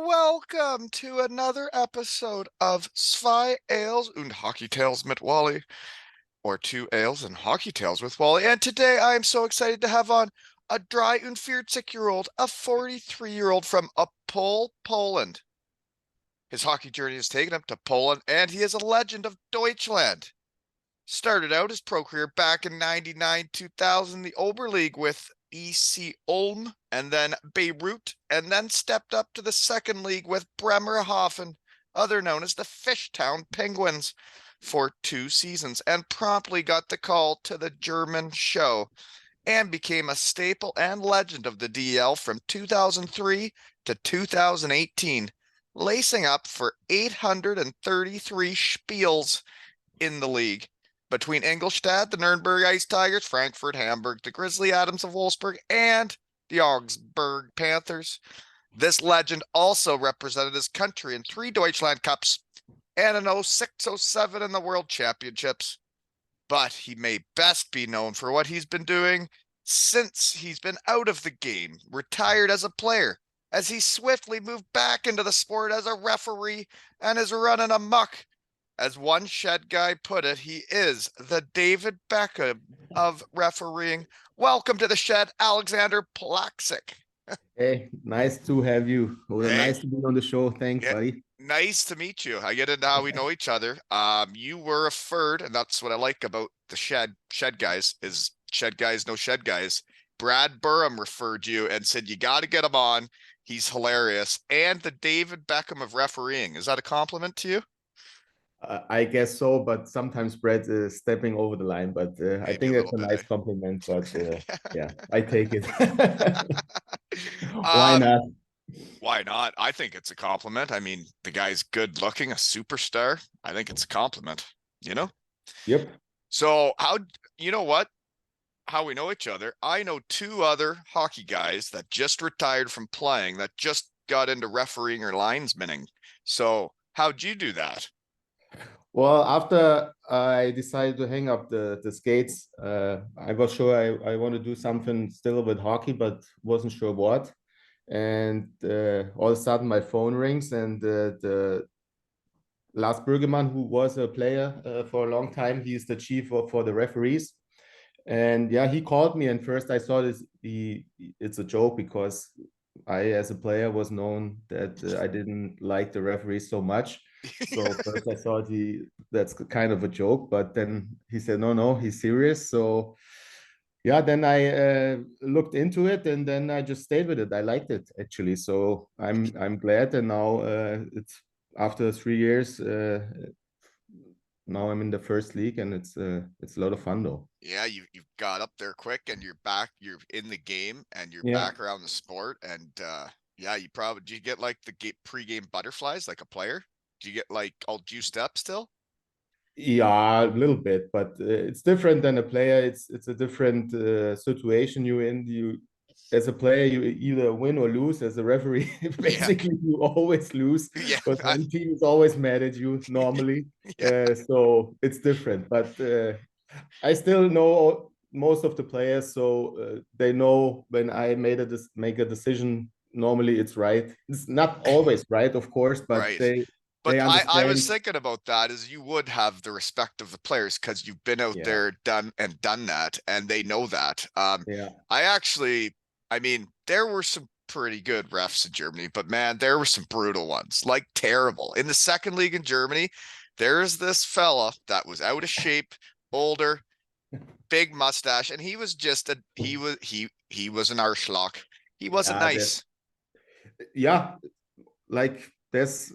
Welcome to another episode of Zwei Ales und Hockey Tales mit Wally, or Two Ales and Hockey Tales with Wally. And today I am so excited to have on a dry and 40-year-old, a 43-year-old from Opole, Poland. His hockey journey has taken him to Poland, and he is a legend of Deutschland. Started out his pro career back in 99-2000, the Oberliga with EC Ulm and then Beirut, and then stepped up to the second league with Bremerhaven, other known as the Fishtown Penguins, for 2 seasons, and promptly got the call to the German show and became a staple and legend of the DL from 2003 to 2018, lacing up for 833 spiels in the league. Between Ingolstadt, the Nuremberg Ice Tigers, Frankfurt, Hamburg, the Grizzly Adams of Wolfsburg, and the Augsburg Panthers. This legend also represented his country in 3 Deutschland Cups and an 06-07 in the World Championships. But he may best be known for what he's been doing since he's been out of the game, retired as a player, as he swiftly moved back into the sport as a referee and is running amok. As one shed guy put it, he is the David Beckham of refereeing. Welcome to the shed, Aleksander Polacsek. Hey, nice to have you. Hey. Nice to be on the show. Thanks, Yeah, buddy. nice to meet you. I get it now. We know each other. You were referred, and that's what I like about the shed guys, is shed guys know shed guys. Brad Burham referred you and said you got to get him on. He's hilarious. And the David Beckham of refereeing. Is that a compliment to you? I guess so, but sometimes Brett is stepping over the line, but I think it's a nice compliment, but yeah, I take it. Why not? Why not? I think it's a compliment. I mean, the guy's good looking, a superstar. I think it's a compliment, you know? Yep. So you know what? How we know each other. I know 2 other hockey guys that just retired from playing that just got into refereeing or linesmanning. So how'd you do that? Well, after I decided to hang up the skates, I was sure I want to do something still with hockey, but wasn't sure what. And all of a sudden my phone rings, and the Lars Bergeman, who was a player for a long time, he's the chief for the referees. And yeah, he called me, and first I thought it's a joke, because I, as a player, was known that I didn't like the referees so much. So first I thought that's kind of a joke, but then he said, no, he's serious. So yeah, then I looked into it, and then I just stayed with it. I liked it, actually. So I'm glad. And now it's after 3 years. Now I'm in the first league, and it's a lot of fun, though. Yeah, you've got up there quick, and you're back. You're in the game, and you're Yeah. back around the sport. And yeah, do you get like the pre-game butterflies like a player? Do you get like all juiced up still? Yeah, a little bit, but it's different than a player. It's a different situation you're in. You, as a player, you either win or lose. As a referee, basically you always lose. Yeah. But one team is always mad at you normally. Yeah. So it's different. But I still know most of the players, so they know when I make a decision. Normally, it's right. It's not always right, of course, but Right. But I was thinking about that, is you would have the respect of the players because you've been out there done that, and they know that. Yeah. I mean, there were some pretty good refs in Germany, but man, there were some brutal ones, like terrible. In the second league in Germany, there's this fella that was out of shape, older, big mustache, and he was just he was an arschloch. He wasn't nice. Yeah, like there's,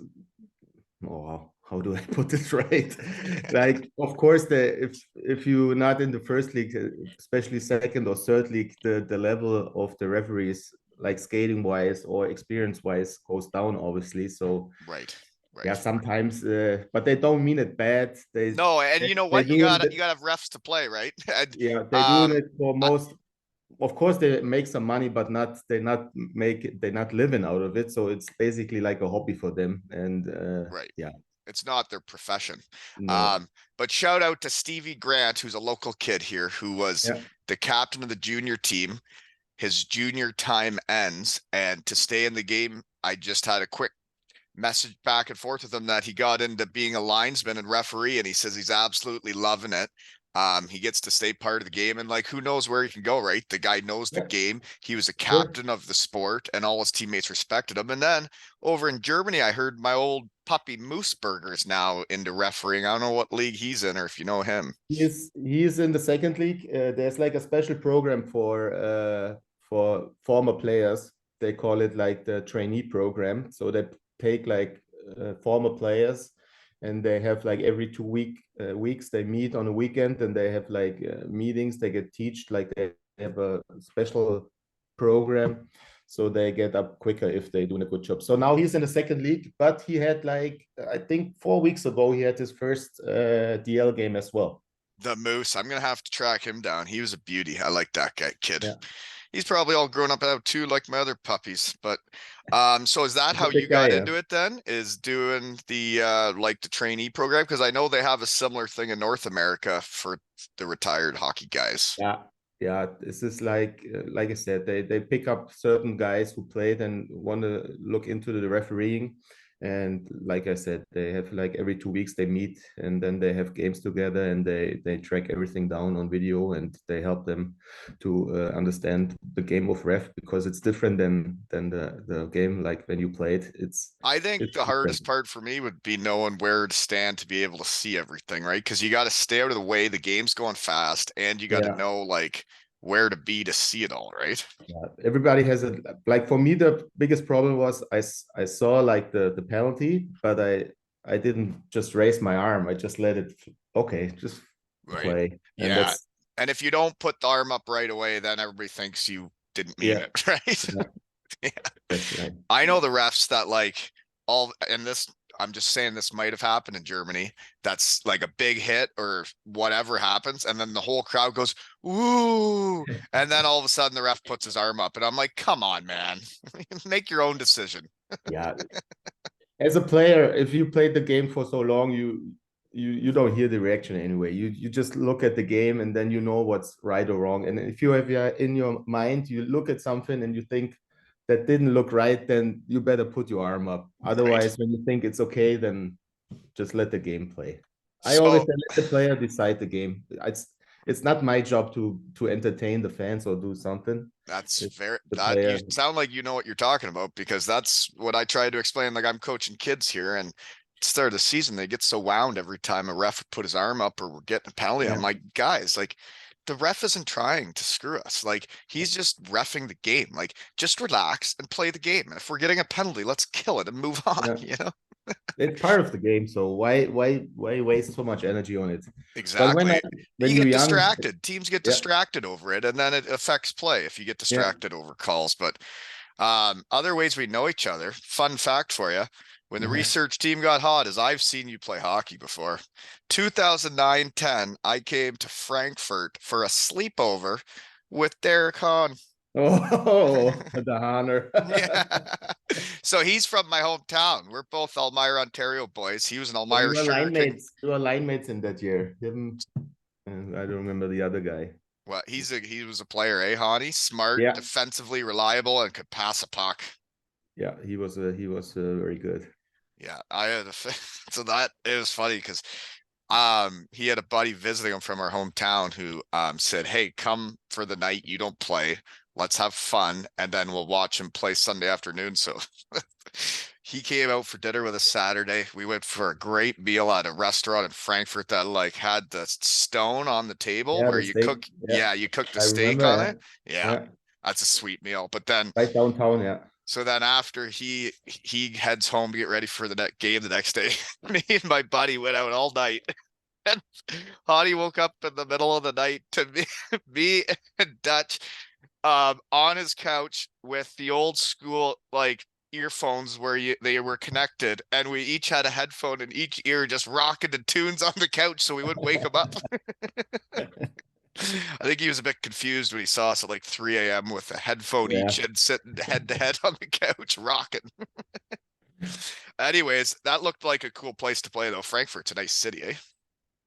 oh, how do I put this right? Like, of course, if you're not in the first league, especially second or third league, the level of the referees, like skating wise or experience wise, goes down, obviously. So right. Yeah, sometimes, but they don't mean it bad. No, and you know what? You gotta have refs to play, right? And, yeah, they're doing it for most. Of course, they make some money, but they're not living out of it. So it's basically like a hobby for them. And right. Yeah, it's not their profession. no. But shout out to Stevie Grant, who's a local kid here, who was the captain of the junior team. his junior time ends, and to stay in the game, I just had a quick message back and forth with him that he got into being a linesman and referee, and he says he's absolutely loving it. He gets to stay part of the game, and like, who knows where he can go, right? The guy knows the Yeah, game. He was a sure. captain of the sport, and all his teammates respected him. And then over in Germany, I heard my old puppy Mooseburger's now into refereeing. I don't know what league he's in, or if you know him. He's in the second league. There's like a special program for former players. They call it like the trainee program. So they take like former players, and they have like every 2 weeks they meet on a weekend, and they have like meetings. They get taught, like they have a special program, so they get up quicker if they're doing a good job. So now he's in the second league, but he had like, I think 4 weeks ago he had his first DL game as well. The Moose. I'm gonna have to track him down. He was a beauty. I like that guy, kid. Yeah. He's probably all grown up now too, like my other puppies. But so is that He's a how big you guy, got yeah. into it then? Is doing the like the trainee program? Because I know they have a similar thing in North America for the retired hockey guys. Yeah, yeah. This is like I said, they pick up certain guys who played and want to look into the refereeing. And like I said, they have like every 2 weeks they meet, and then they have games together, and they track everything down on video, and they help them to understand the game of ref, because it's different than the game like when you played. I think It's the different. hardest part for me would be knowing where to stand to be able to see everything, right? Because you got to stay out of the way. The game's going fast, and you got to Yeah. know like where to be to see it all, right? Yeah, everybody has a, like, for me the biggest problem was I saw like the penalty, but I didn't just raise my arm. I just let it, okay, just Right. play. And Yeah. that's, And if you don't put the arm up right away, then everybody thinks you didn't mean yeah, it, right? yeah, Yeah. that's right. I know the refs that like all, and this, I'm just saying this might have happened in Germany. That's like a big hit or whatever happens, and then the whole crowd goes, "Ooh!" And then all of a sudden the ref puts his arm up, and I'm like, "Come on, man, make your own decision." Yeah, as a player, if you played the game for so long, you don't hear the reaction anyway. You just look at the game, and then you know what's right or wrong. And if you have in your mind, you look at something and you think that didn't look right, then you better put your arm up. Right. Otherwise, when you think it's okay, then just let the game play. I always So say let the player decide the game. It's not my job to entertain the fans or do something. that's It's very, the that you player. sound like you know what you're talking about, because that's what I try to explain. Like, I'm coaching kids here, and start of the season they get so wound every time a ref would put his arm up or we're getting a penalty. I'm Yeah, like, guys, like, the ref isn't trying to screw us. Like, he's just reffing the game. Like, just relax and play the game. And if we're getting a penalty, let's kill it and move on, yeah. you know? It's part of the game, so why waste so much energy on it? But Exactly. when You you're get young, distracted. Teams get yeah, distracted over it, and then it affects play if you get yeah. distracted over calls. But other ways we know each other. Fun fact for you. When the research team got hot, is I've seen you play hockey before. 2009-10, I came to Frankfurt for a sleepover with Derek Hahn. Oh, the honor. Yeah. So he's from my hometown. We're both Elmira, Ontario boys. He was an We Elmira were Sugar line King. mates. We were line mates in that year. Him, and I don't remember the other guy. Well, he was a player, eh, Hani? Smart, Yeah, defensively reliable, and could pass a puck. yeah, he was very good. Yeah, I had a so that it was funny because he had a buddy visiting him from our hometown who said, "Hey, come for the night. You don't play. Let's have fun, and then we'll watch him play Sunday afternoon." So he came out for dinner with us Saturday. We went for a great meal at a restaurant in Frankfurt that like had the stone on the table Yeah, where the you steak. cook. Yeah, Yeah, you cook the I steak remember. on Yeah, it. Yeah, yeah, that's a sweet meal. But then right downtown. Yeah. so then after he heads home to get ready for the game the next day, me and my buddy went out all night. And Hottie woke up in the middle of the night to me and Dutch on his couch with the old school like earphones where they were connected, and we each had a headphone in each ear just rocking the tunes on the couch so we wouldn't wake him up. I think he was a bit confused when he saw us at like 3 a.m. with a headphone Yeah. each and sitting head to head on the couch rocking. Anyways, that looked like a cool place to play though. Frankfurt's a nice city, eh?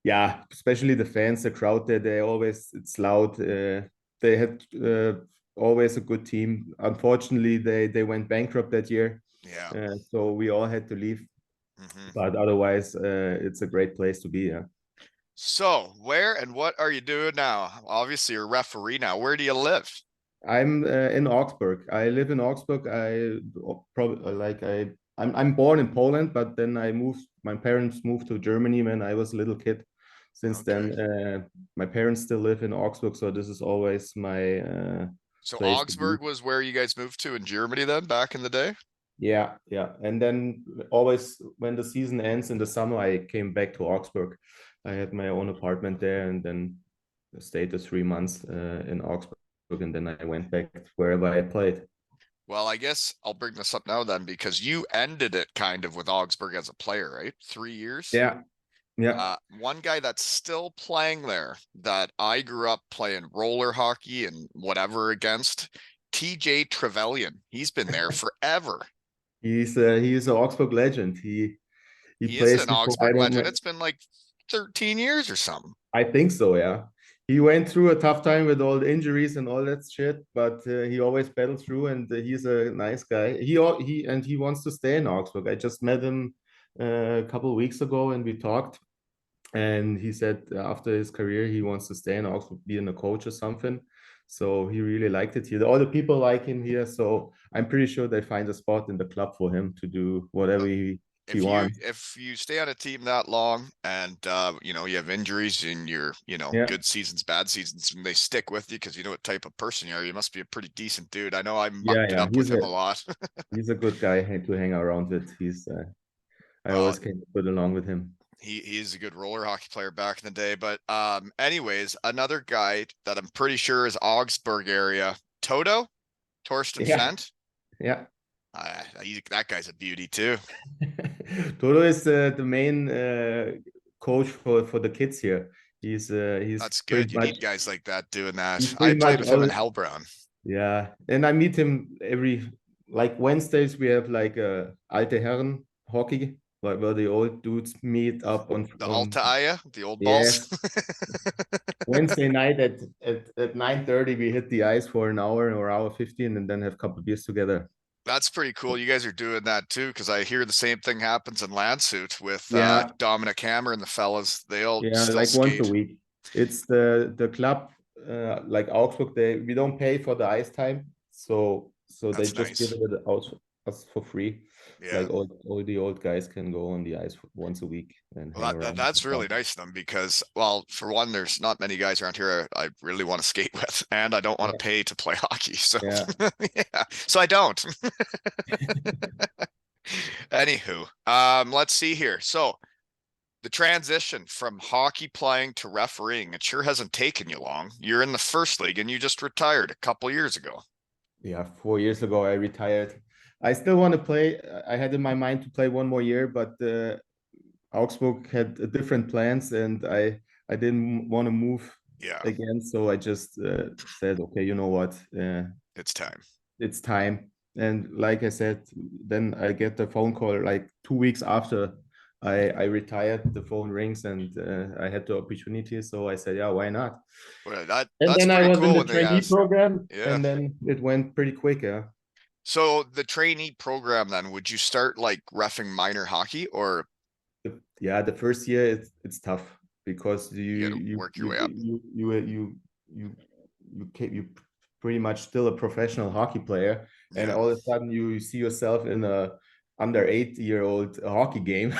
Yeah, especially the fans, the crowd there, it's loud. They had always a good team. Unfortunately, they went bankrupt that year, Yeah. so we all had to leave. Hmm. But otherwise, it's a great place to be. Yeah. So, where and what are you doing now? Obviously, you're a referee now. Where do you live? I'm in Augsburg. I live in Augsburg. I probably like I'm born in Poland, but then I moved. My parents moved to Germany when I was a little kid. Since Okay. then, my parents still live in Augsburg, so this is always my So place to be. Augsburg was where you guys moved to in Germany then, back in the day? Yeah, yeah. And then always when the season ends in the summer, I came back to Augsburg. I had my own apartment there, and then stayed the 3 months in Augsburg, and then I went back wherever I played. Well, I guess I'll bring this up now then because you ended it kind of with Augsburg as a player, right? 3 years. Yeah, yeah. One guy that's still playing there that I grew up playing roller hockey and whatever against, TJ Trevelyan. He's been there forever. He's an Augsburg legend. He He is plays an here for I Augsburg don't legend. know. It's been like 13 years or something. I think so. Yeah, he went through a tough time with all the injuries and all that shit, but he always battled through, and he's a nice guy. He wants to stay in Augsburg. I just met him a couple of weeks ago, and we talked. And he said after his career, he wants to stay in Augsburg, being a coach or something. So he really liked it here. All the people like him here. So I'm pretty sure they find a spot in the club for him to do whatever he wants. If you stay on a team that long and you have injuries and your Yeah. good seasons, bad seasons, and they stick with you because you know what type of person you are, you must be a pretty decent dude. I know I Yeah, mucked it yeah. up with him a lot. He's a good guy to hang around with. I uh, always came good along with him. he is a good roller hockey player back in the day. But anyways, another guy that I'm pretty sure is Augsburg area, Toto, Torsten Yeah, Fent. yeah. That guy's a beauty too. Toto is the main coach for the kids here. He's That's pretty good. You much need guys like that doing that. he's I pretty played much with him all. in Hellbrown. Yeah, and I meet him every like Wednesdays. We have like a alte Herren hockey, like where the old dudes meet up The on Alta Aya, the old balls. yes, Wednesday night at 9:30. We hit the ice for an hour or hour 15, and then have a couple of beers together. That's pretty cool. You guys are doing that too, because I hear the same thing happens in Landsuit with Yeah, Dominic Hammer and the fellas. They all yeah, still like once a skate. week. It's the club like Augsburg. We don't pay for the ice time, so they That's just give nice. it out us for free. Yeah. Like all the old guys can go on the ice once a week and hang Well, around. that's really nice of them because, well, for one, there's not many guys around here I really want to skate with, and I don't want to Yeah, pay to play hockey. So, yeah. yeah, so I don't. Anywho, let's see here. So, the transition from hockey playing to refereeing, it sure hasn't taken you long. You're in the first league and you just retired a couple years ago. Yeah, 4 years ago I retired. I still want to play. I had in my mind to play one more year, but Augsburg had different plans, and I didn't want to move Yeah, again. So I just said, okay, you know what? it's time. It's time. And like I said, then I get the phone call like 2 weeks after I retired. The phone rings, and I had the opportunity. So I said, yeah, why not? Well, And that's then I pretty was in cool the when they trainee ask. program, Yeah. and then it went pretty quick. Yeah. So the trainee program then, would you start like reffing minor hockey or Yeah, the first year it's tough because you got to work your way up? you pretty much still a professional hockey player, and Yeah, all of a sudden you see yourself in a under 8-year-old hockey game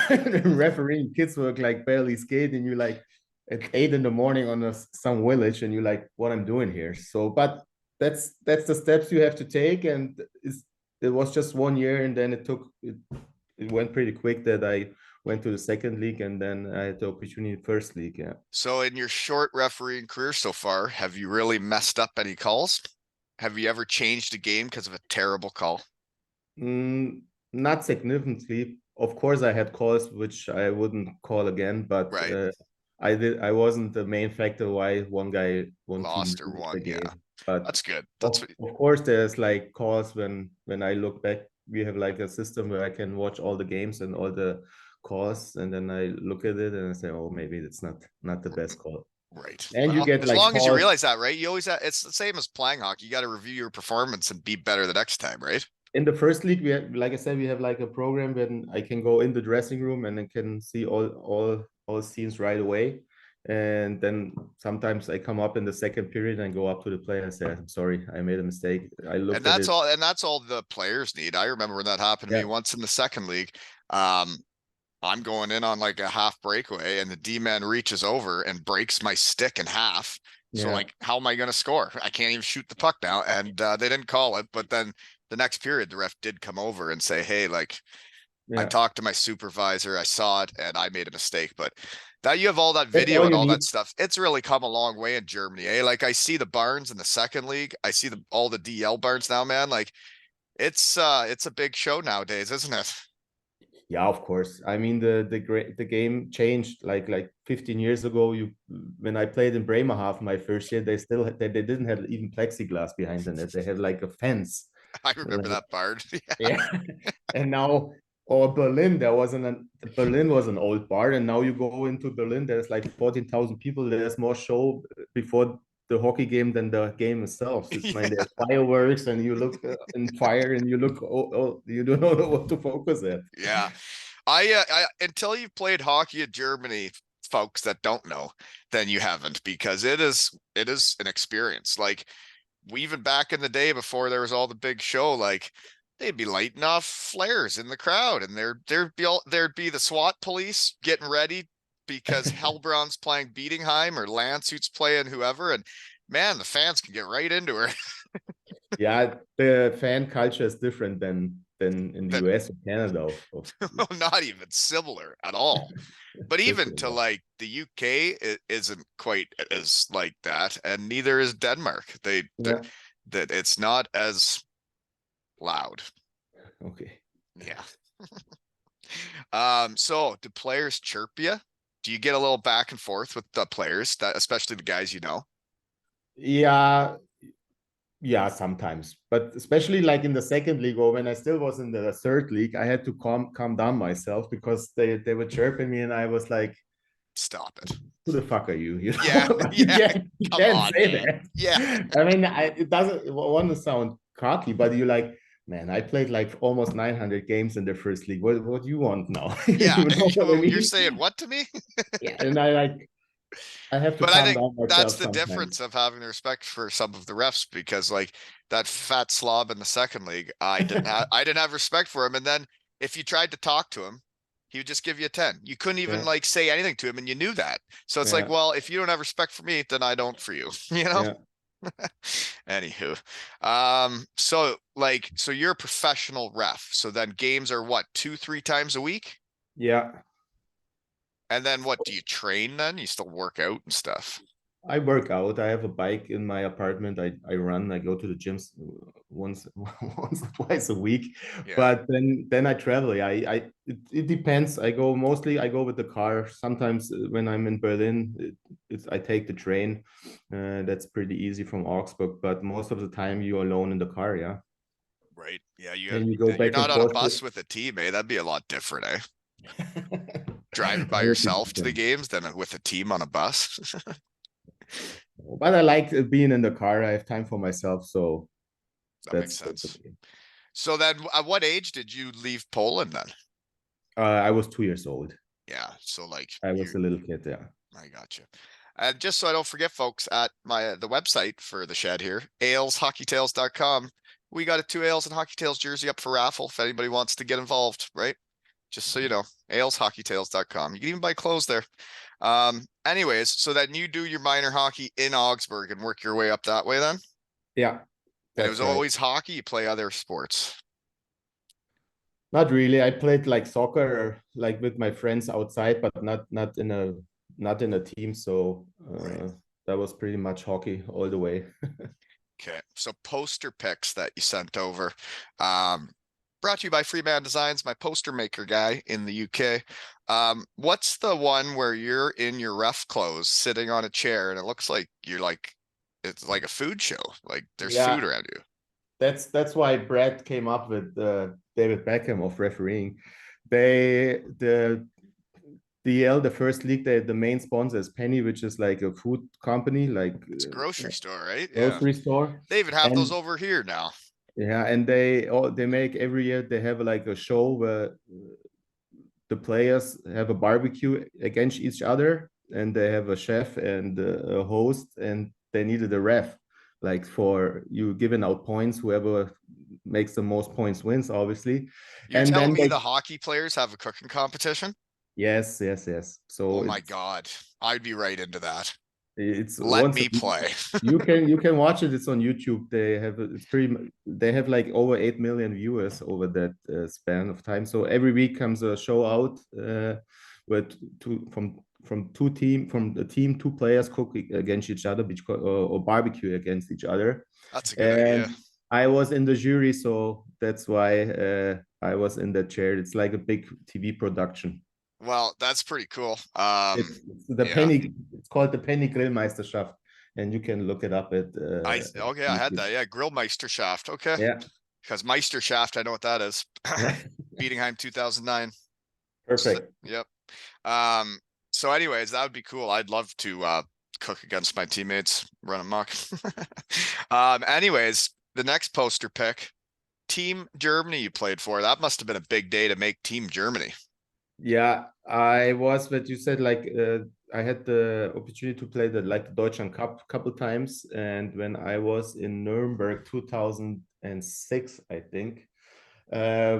refereeing kids who are like barely skating. You like at 8 in the morning on some village, and you're like, what I'm doing here. So, but that's the steps you have to take, and it was just 1 year, and then it went pretty quick that I went to the second league, and then I had the opportunity first league. Yeah. so in your short refereeing career so far, have you really messed up any calls? Have you ever changed a game because of a terrible call? Not significantly. Of course, I had calls which I wouldn't call again, but Right, I wasn't the main factor why one team lost or lose the won? Yeah, game. But that's good. That's of course, there's like calls when I look back. We have like a system where I can watch all the games and all the calls, and then I look at it and I say, oh, maybe it's not the best call. Right. And you Well, get as like long as you calls realize that, right? You always have, it's the same as playing hockey. You got to review your performance and be better the next time, right? in the first league. We have, like I said, we have like a program when I can go in the dressing room and I can see all scenes right away. And then sometimes I come up in the second period and go up to the player and say, "I'm sorry, I made a mistake. I And looked at that's it." all, and that's all the players need. I remember when that happened to me Yeah, once in the second league. Um, I'm going in on like a half breakaway and the D-man reaches over and breaks my stick in half. So yeah, like, how am I going to score? I can't even shoot the puck now. And they didn't call it. But then the next period, the ref did come over and say, hey, like, I yeah. talked to my supervisor, I saw it, and I made a mistake. But that you have all that That's video all and you all need. that stuff, it's really come a long way in Germany, eh? Like I see the barns in the second league, I see all the DL barns now, man. Like it's a big show nowadays, isn't it? Yeah, of course. I mean, the game changed like 15 years ago. You when I played in Bremerhaven my first year, they didn't have even plexiglass behind the net. They had like a fence. I remember Like, that barn. Yeah. yeah. And now, or Berlin, Berlin was an old bar, and now you go into Berlin, there's like 14,000 people. There's more show before the hockey game than the game itself. It's when Yeah. there's fireworks and you look in fire and you look, you don't know what to focus at. Yeah. I until you've played hockey in Germany, folks that don't know, then you haven't because it is an experience. Like we even back in the day before there was all the big show, like they'd be lighting off flares in the crowd, and there'd be the SWAT police getting ready because Hellbraun's playing Bietigheim or Landshute's playing whoever, and man, the fans can get right into her. Yeah, the fan culture is different than in the That US or Canada. not even similar at all. But even Different. to like the UK, it isn't quite as like that, and neither is Denmark. Yeah. That it's not as loud. Okay. Yeah. So do players chirp you? Do you get a little back and forth with the players, that especially the guys you know? Yeah, yeah, sometimes, but especially like in the second league or when I still was in the third league, I had to calm down myself because they were chirping me, and I was like, Stop it. "Who the fuck are you?" You Yeah, know, but yeah. you Come can't on, say man. that. Yeah. I mean, it doesn't want to sound cocky, but you like, man, I played like almost 900 games in the first league. What do you want now? Yeah. You know what I You're mean? saying what to me? Yeah, and I have to But I calm think down that's myself the sometimes. difference of having respect for some of the refs because like that fat slob in the second league, I didn't have respect for him. And then if you tried to talk to him, he would just give you a 10. You couldn't even Yeah, like say anything to him and you knew that. So it's like, yeah, well, if you don't have respect for me, then I don't for you, you know? yeah, Anywho. So like so you're a professional ref. So then games are what, 2, 3 times a week? yeah. And then what do you train then? You still work out and stuff. I work out. I have a bike in my apartment. I run. I go to the gyms once once or twice a week. Yeah. But then I travel. Yeah, it depends. I go with the car. Sometimes when I'm in Berlin, I take the train. That's pretty easy from Augsburg. But most of the time you're alone in the car. Yeah, Right. Yeah, and you go you're back and not on a forth. bus with a team, eh? That'd be a lot different, eh? Driving by That would be yourself to the different. games than with a team on a bus. But I like being in the car. I have time for myself, so That makes that's sense. okay. So then at what age did you leave Poland then? I was 2 years old. Yeah, so like I you was a little kid, yeah. I got you. And just so I don't forget, folks, at the website for the shed here, aleshockeytales.com, we got a 2 Ales and Hockey Tales jersey up for raffle if anybody wants to get involved, right? Just so you know, aleshockeytales.com. You can even buy clothes there. Anyways, so then you do your minor hockey in Augsburg and work your way up that way then? Yeah, And it that's was right. always hockey, you play other sports. Not really. I played like soccer, like with my friends outside, but not in a team. So Right. that was pretty much hockey all the way. Okay. So poster pics that you sent over. Um, brought to you by Freeman Designs, my poster maker guy in the UK. What's the one where you're in your ref clothes sitting on a chair and it looks like you're like it's like a food show. Like there's food Yeah, around you. that's why Brad came up with David Beckham of refereeing. They the DL, the first league, the main sponsor is Penny, which is like a food company, like It's a grocery store, right? Yeah. grocery store. They even have those And over here now. yeah, and they make every year they have like a show where the players have a barbecue against each other, and they have a chef and a host, and they needed a ref, like for you giving out points. Whoever makes the most points wins, obviously. You're And telling then me they the hockey players have a cooking competition? yes. So Oh my God. I'd be right into that. it's Let once a me week. play. You can watch it. It's on YouTube. It's pretty. They have like over 8 million viewers over that span of time. So every week comes a show out with from the team, two players cook against each other, or barbecue against each other. That's a good idea. And I was in the jury, so that's why I was in that chair. It's like a big TV production. Well, that's pretty cool. It's the Yeah. Penny. It's called the Penny Grill Meisterschaft, and you can look it up at Okay, I had YouTube. that. Yeah, Grill Meisterschaft. Okay. Yeah, Because Meisterschaft, I know what that is. yeah, Bietigheim 2009. perfect. Yep. Um, so anyways, that would be cool. I'd love to cook against my teammates, run amok. Anyways, the next poster pick, Team Germany you played for. That must have been a big day to make Team Germany. Yeah, I was, but you said like I had the opportunity to play the Deutschland Cup couple times, and when I was in Nuremberg 2006, I think,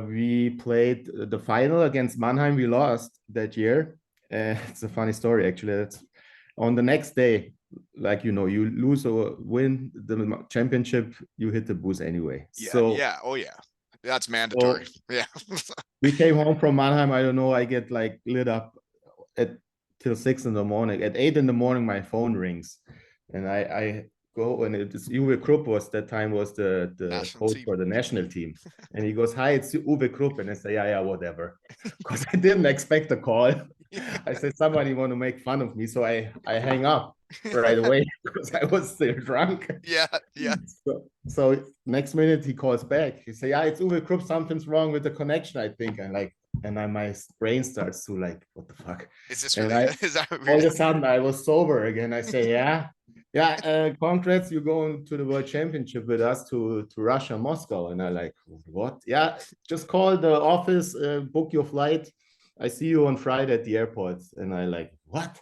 we played the final against Mannheim. We lost that year. It's a funny story actually. That's on the next day, like you lose or win the championship, you hit the booze anyway. Yeah, So yeah, oh yeah. That's mandatory. so Yeah. we came home from Mannheim. I don't know. I get like lit up at till 6 in the morning. At 8 in the morning, my phone rings, and I go, and it's Uwe Krupp was that time was the National coach team. for the national team, and he goes, "Hi, it's Uwe Krupp," and I say, "Yeah, whatever," because I didn't expect a call. I said somebody want to make fun of me, so I hang up right away because I was still drunk. Yeah, yeah. So next minute he calls back. He say, "Yeah, it's Uwe Krupp. Something's wrong with the connection, I think." And like, and then my brain starts to like, what the fuck? Is this And really I is that all really? of a sudden I was sober again. I say, yeah, congrats, you're going to the World Championship with us to Russia, Moscow. And I like, what? Yeah, just call the office, book your flight. I see you on Friday at the airport. And I like, what?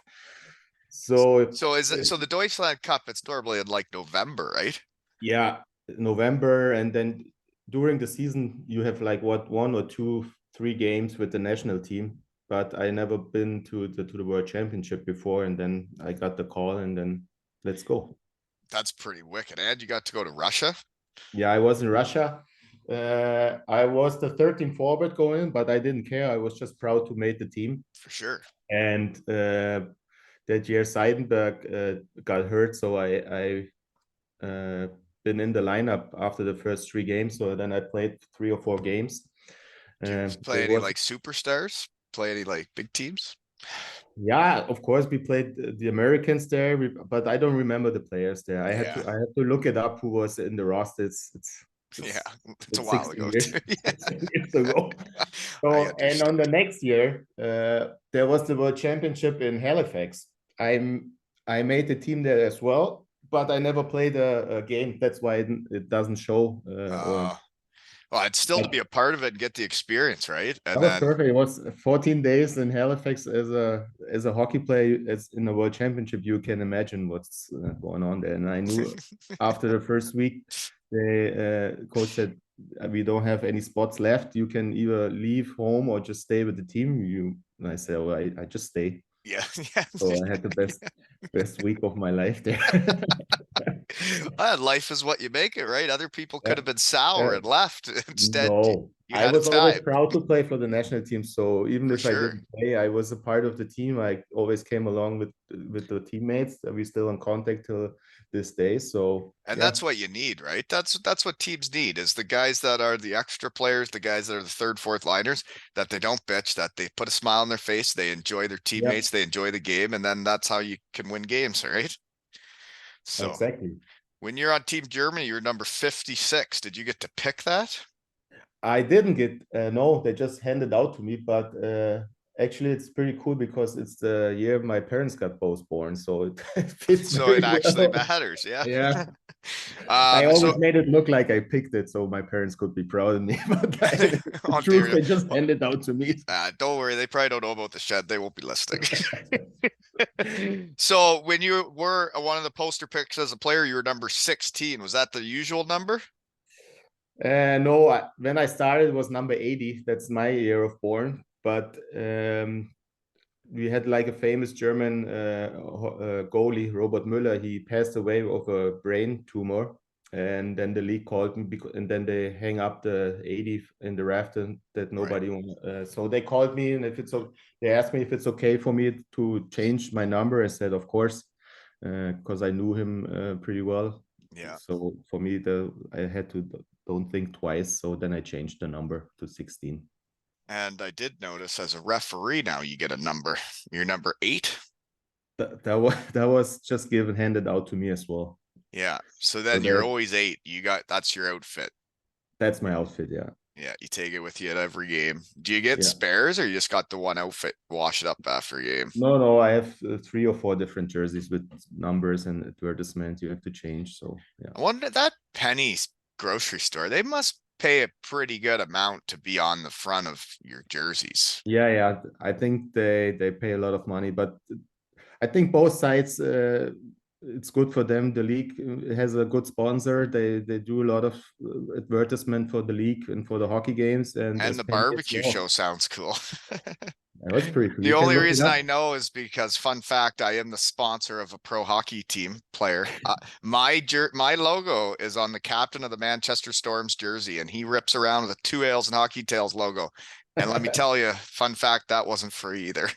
So So is it so the Deutschland Cup, it's normally in like November, right? yeah, November, and then during the season you have like what, one or two, three games with the national team. But I never been to the World Championship before, and then I got the call, and then let's go. That's pretty wicked. And you got to go to Russia Yeah, I was in Russia. I was the 13th forward going, but I didn't care. I was just proud to make the team. for sure. And that year Seidenberg got hurt, so I been in the lineup after the first three games. So then I played 3 or 4 games. Do you play It any was like superstars? Play any like big teams? yeah, of course we played the Americans there, but I don't remember the players there. Yeah. I had to look it up who was in the roster. Yeah. It's It's a it's while 16 ago years too. Yeah. 16 years ago. I So and on understand. the next year, there was the World Championship in Halifax. I made the team there as well, but I never played a game. That's why it doesn't show. Or Well, I'd still to be but a part of it and get the experience, right? that And was then perfect. It was 14 days in Halifax as a hockey player, as in the World Championship. You can imagine what's going on there. And I knew after the first week, the coach said, "We don't have any spots left. You can either leave home or just stay with the team." And I said, "Well, I just stay." yeah, yeah. So I had the best week of my life there. Life is what you make it, right? Other people could Yeah. have been sour Yeah. and left. Instead, No, you I had a was always time proud to play for the national team. So even for if I sure. didn't play, I was a part of the team. I always came along with the teammates. We're still in contact till this day. So And yeah, that's what you need, right? That's what teams need is the guys that are the extra players, the guys that are the third, fourth liners, that they don't bitch, that they put a smile on their face, they enjoy their yeah, teammates, they enjoy the game, and then that's how you can win games, right? So exactly. when you're on Team Germany, you're number 56. Did you get to pick that? I didn't get no, they just handed out to me, but Actually, it's pretty cool because it's the year my parents got both born, so it fits So it very actually well. matters, yeah. Yeah. I So always made it look like I picked it so my parents could be proud of me. But the oh truth, dear. they just handed out to me. Don't worry, they probably don't know about the shed. They won't be listening. So when you were one of the poster picks as a player, you were number 16. Was that the usual number? No, when I started, it was number 80. That's my year of born. But we had like a famous German goalie, Robert Müller. He passed away of a brain tumor. And then the league called me, and then they hang up the 80 in the rafter that Right. nobody. So they called me, and if it's they asked me if it's okay for me to change my number. I said, of course, because I knew him pretty well. Yeah. So for me, I had to don't think twice. So then I changed the number to 16. And I did notice as a referee now you get a number. You're number 8. That was just handed out to me as well. Yeah. So So then you're always 8. That's your outfit. that's my outfit. Yeah. Yeah, you take it with you at every game. Do you get Yeah. spares or you just got the one outfit, wash it up after a game? No, I have 3 or 4 different jerseys with numbers and advertisements you have to change. So yeah. I wonder that Penny's grocery store, they must pay a pretty good amount to be on the front of your jerseys. Yeah. I think they pay a lot of money, but I think both sides. It's good for them. The league has a good sponsor. They do a lot of advertisement for the league and for the hockey games. And And as the Penny as barbecue well. show sounds cool. That was pretty cool. The You can only look it reason up. I know is because, fun fact, I am the sponsor of a pro hockey team player. My logo is on the captain of the Manchester Storm's jersey, and he rips around with a 2 ales and hockey tails logo. And let me tell you, fun fact, that wasn't free either.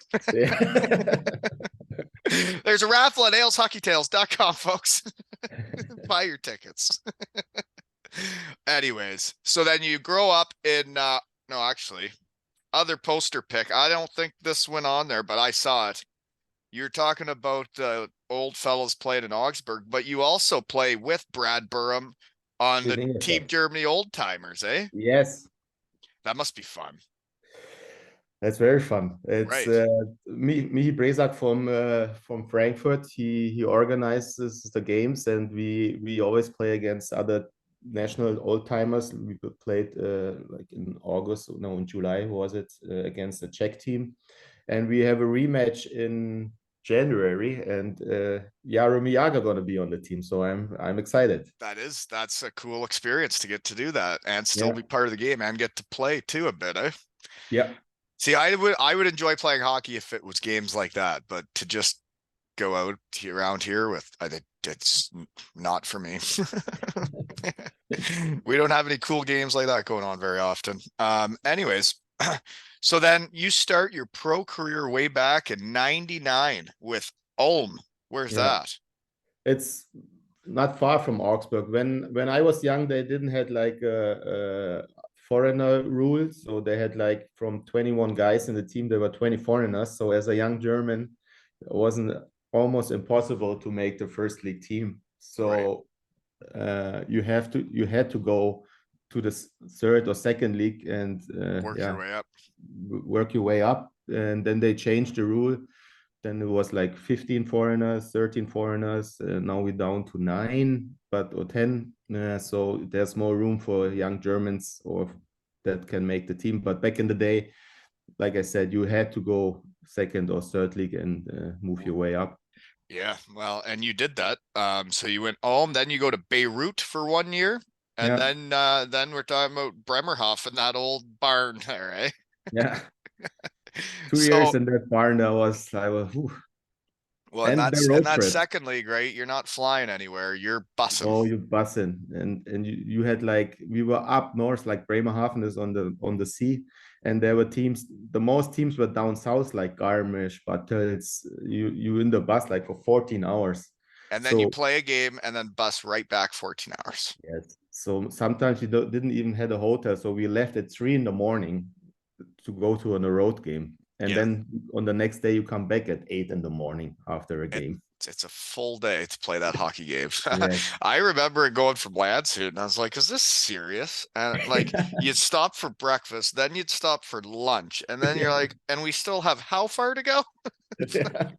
There's a raffle at aleshockeytails.com, folks. Buy your tickets. Anyways, so then you grow up in no, actually, other poster pick. I don't think this went on there, but I saw it. You're talking about old fellows playing in Augsburg, but you also play with Brad Burham on the Team Germany Oldtimers, eh? Yes. That must be fun. That's very fun. It's Right. Mihi Brezak from Frankfurt. He organizes the games, and we always play against other national old timers. We played like in August, no, in July was it against the Czech team, and we have a rematch in January, and Jaromir Jagr gonna be on the team, so I'm excited. That's a cool experience to get to do that and still Yeah. be part of the game and get to play too a bit, eh? Yeah. See, I would enjoy playing hockey if it was games like that, but to just go out around here with I think it's not for me. We don't have any cool games like that going on very often. Anyways, so then you start your pro career way back in '99 with Ulm. Where's Yeah. that? It's not far from Augsburg. When I was young, they didn't had like a foreigner rule, so they had like from 21 guys in the team, there were 20 foreigners. So as a young German, it wasn't almost impossible to make the first league team. So you had to go to the third or second league and Work your way up. work your way up. And then they changed the rule. Then it was like 15 foreigners, 13 foreigners. Now we're down to 9, or 10. So there's more room for young Germans or that can make the team. But back in the day, like I said, you had to go second or third league and move your way up. Yeah, well, and you did that. So you went Ulm, then you go to Beirut for 1 year, and Yeah. then we're talking about Bremerhaven, that old barn there, eh? Yeah. 2 years So in that barn, I was, whew. well, And the in road that trips. second league, right? You're not flying anywhere. You're bussing. Oh, you bussing, and you had like we were up north, like Bremerhaven is on the sea, and there were teams. The most teams were down south, like Garmisch, but it's you in the bus like for 14 hours. And then you So play a game and then bus right back 14 hours. yes, so sometimes you didn't even had a hotel, so we left at 3 in the morning to go to a road game, and Yeah. then on the next day you come back at 8 in the morning after a game. it's a full day to play that hockey game. Yes. I remember going from Landshut and I was like, is this serious? And like you'd stop for breakfast, then you'd stop for lunch, and then you're like, and we still have how far to go? Yeah.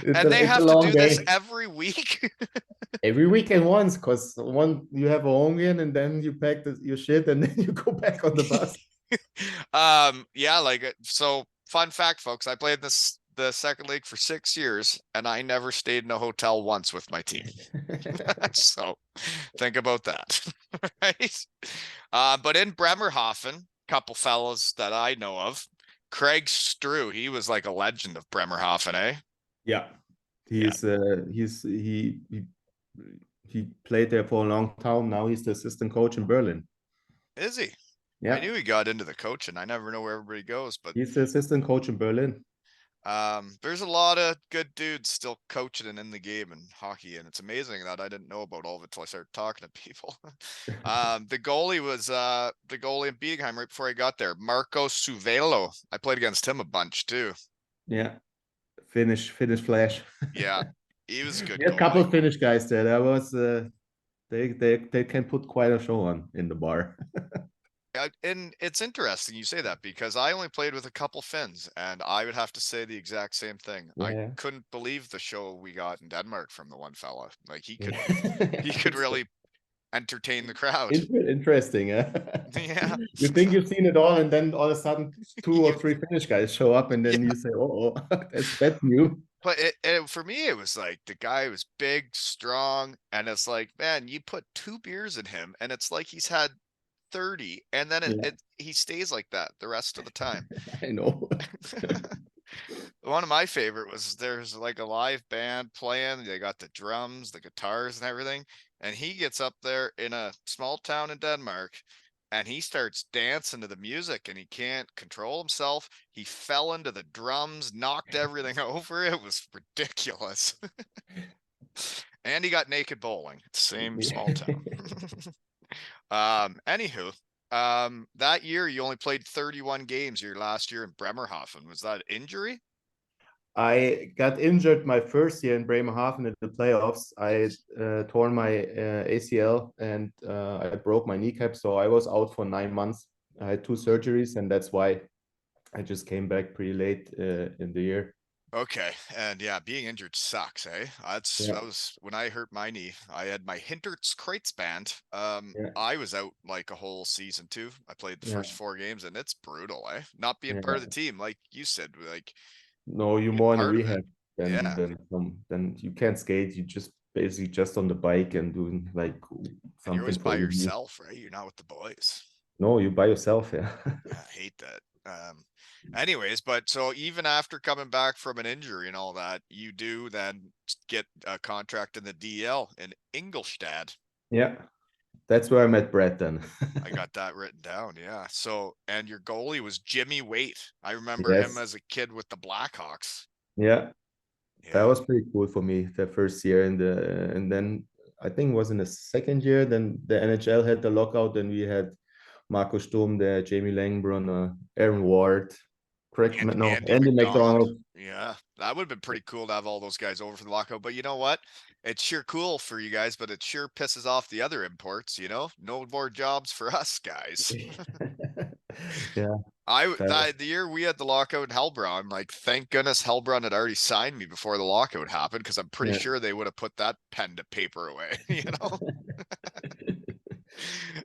And they It's a have to long do this day. every week. Every weekend once, because one you have a home game and then you pack your shit and then you go back on the bus. Yeah, like so fun fact, folks, I played the second league for 6 years and I never stayed in a hotel once with my team. So think about that. Right. But in Bremerhaven, couple fellows that I know of, Craig Strew, he was like a legend of Bremerhaven, eh? Yeah, Yeah. he played there for a long time. Now he's the assistant coach in Berlin. Is he? I Yeah, knew he got into the coaching. I never know where everybody goes, but he's the assistant coach in Berlin. there's a lot of good dudes still coaching and in the game in hockey, and it's amazing that I didn't know about all of it till I started talking to people. The goalie was the goalie in Bietigheim right before I got there, Marco Suvelo. I played against him a bunch too. Yeah, Finnish Flash. Yeah, he was a good We had a couple goalie. of Finnish guys there. That was they can put quite a show on in the bar. And it's interesting you say that because I only played with a couple Finns, and I would have to say the exact same thing. I Yeah, couldn't believe the show we got in Denmark from the one fella. Like he could it's really entertain the crowd. interesting. Yeah. You think you've seen it all, and then all of a sudden, two or You, three Finnish guys show up, and then yeah. you say, "Oh, that's new." But for me, it was like the guy was big, strong, and it's like, man, you put 2 beers in him, and it's like he's had 30, and then Yeah, he stays like that the rest of the time. I know. One of my favorite was there's like a live band playing. They got the drums, the guitars, and everything. And he gets up there in a small town in Denmark and he starts dancing to the music and he can't control himself. He fell into the drums, knocked everything over. It was ridiculous. And he got naked bowling. Same small town. Anywho, that year you only played 31 games your last year in Bremerhaven. Was that injury? I got injured my first year in Bremerhaven in the playoffs. I torn my ACL and I broke my kneecap, so I was out for 9 months. I had two surgeries, and that's why I just came back pretty late in the year. Okay, and yeah, being injured sucks, eh? Yeah, That was when I hurt my knee. I had my Hinterkreuzband. yeah, I was out like a whole season too. I played the yeah, first 4 games, and it's brutal, eh? Not being part of the yeah. team, like you said, like No, you're being more in a part of it. rehab than Yeah, than you can't skate. You just basically just on the bike and doing like and you're something always for by your knee. yourself, right? You're not with the boys. No, you by yourself, yeah. I hate that. Anyways, but so even after coming back from an injury and all that, you do then get a contract in the DL in Ingolstadt. Yeah, that's where I met Brett then. I got that written down. Yeah. So, and your goalie was Jimmy Waite. I remember him Yes. as a kid with the Blackhawks. Yeah, that Yeah. was pretty cool for me the first year and then I think it was in the second year. Then the NHL had the lockout, and we had Marco Sturm there, Jamie Langbrunner, Aaron Ward, Craig, And no, Andy Andy McDonald. McDonald. Yeah. That would have been pretty cool to have all those guys over for the lockout. But you know what? It's sure cool for you guys, but it sure pisses off the other imports, you know? No more jobs for us guys. Yeah, that was, The year we had the lockout in Hellbron, I'm like, thank goodness Hellbron had already signed me before the lockout happened, because I'm pretty yeah. sure they would have put that pen to paper away, you know?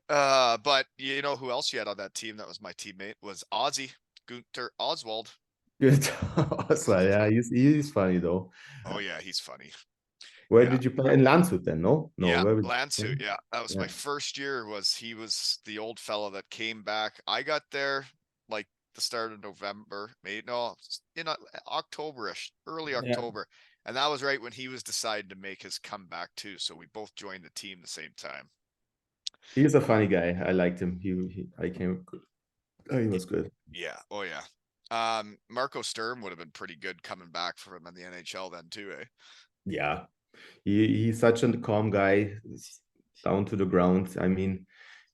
But you know who else you had on that team that was my teammate was Ozzy Gunter Oswald. Good. Also, yeah, he's funny though. Oh yeah, he's funny. Where Yeah. did you play in Landshut then? No, no. Yeah, Where was Landshut. Yeah, that was my yeah, first year. He was the old fellow that came back. I got there like the start of November, maybe no, in October-ish, early yeah. October, and that was right when he was deciding to make his comeback too. So we both joined the team the same time. He's a funny guy. I liked him. I came. Oh, he Y- was good. Yeah. Oh yeah. Marco Sturm would have been pretty good coming back for him in the NHL then too, eh? Yeah, he's such a calm guy. He's down to the ground. I mean,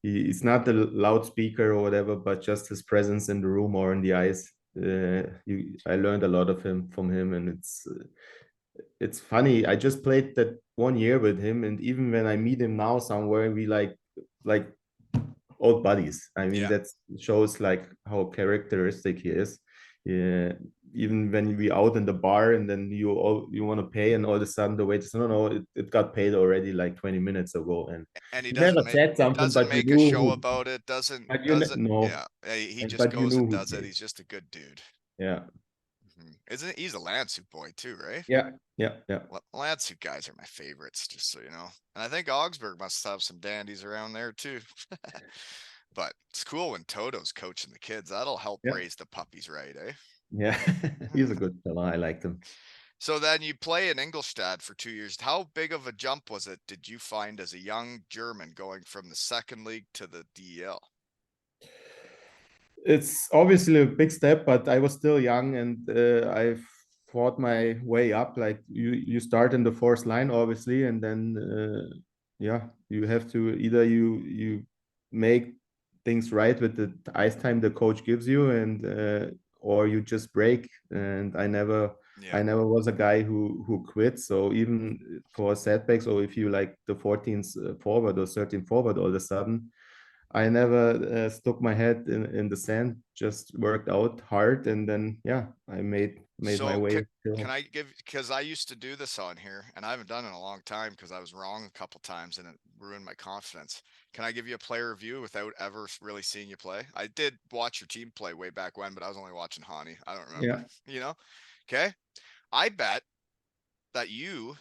he's not the loudspeaker or whatever, but just his presence in the room or in the ice. I learned a lot of him from him, and it's funny. I just played that 1 year with him, and even when I meet him now somewhere, we like old buddies. I mean, Yeah. that shows like how characteristic he is. Yeah, even when we out in the bar and then you want to pay, and all of a sudden the waiter says, no, no, it got paid already like 20 minutes ago, and And he he never said something, doesn't but you make a knew show who. about it, But yeah. no, He just but you goes knew and who does it. paid. He's just a good dude. Yeah, Isn't he's a Landshut boy too, right? yeah, yeah, yeah. Landshut guys are my favorites, just so you know. And I think Augsburg must have some dandies around there too. But it's cool when Toto's coaching the kids. That'll help Yeah. raise the puppies right, eh? Yeah, he's a good fella. I liked him. So then you play in Ingolstadt for 2 years. How big of a jump was it, did you find, as a young German going from the second league to the DEL? It's obviously a big step, but I was still young, and I fought my way up. Like you start in the fourth line, obviously, and then yeah, you have to either you make things right with the ice time the coach gives you, and or you just break. And Yeah. I never was a guy who quit. So even for setbacks, or if you like the 14th forward or 13th forward, all of a sudden I never stuck my head in the sand, just worked out hard, and then yeah, I made my So way can still. I give, because I used to do this on here and I haven't done it in a long time because I was wrong a couple times and it ruined my confidence. Can I give you a player review without ever really seeing you play? I did watch your team play way back when, but I was only watching Hani. I don't remember, Yeah, you know? Okay. I bet that you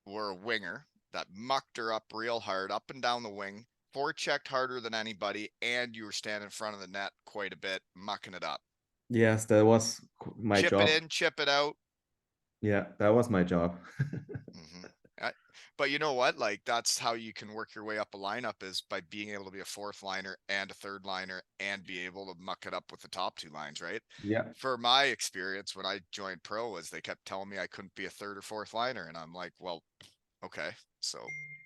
were a winger that mucked her up real hard, up and down the wing, forechecked harder than anybody, and you were standing in front of the net quite a bit, mucking it up. yes, that was my Chip it job. in, chip it out. Yeah, that was my job. hmm But you know what? Like that's how you can work your way up a lineup, is by being able to be a fourth liner and a third liner and be able to muck it up with the top two lines, right? Yeah, For my experience when I joined pro, was they kept telling me I couldn't be a third or fourth liner, and I'm like, well, okay, so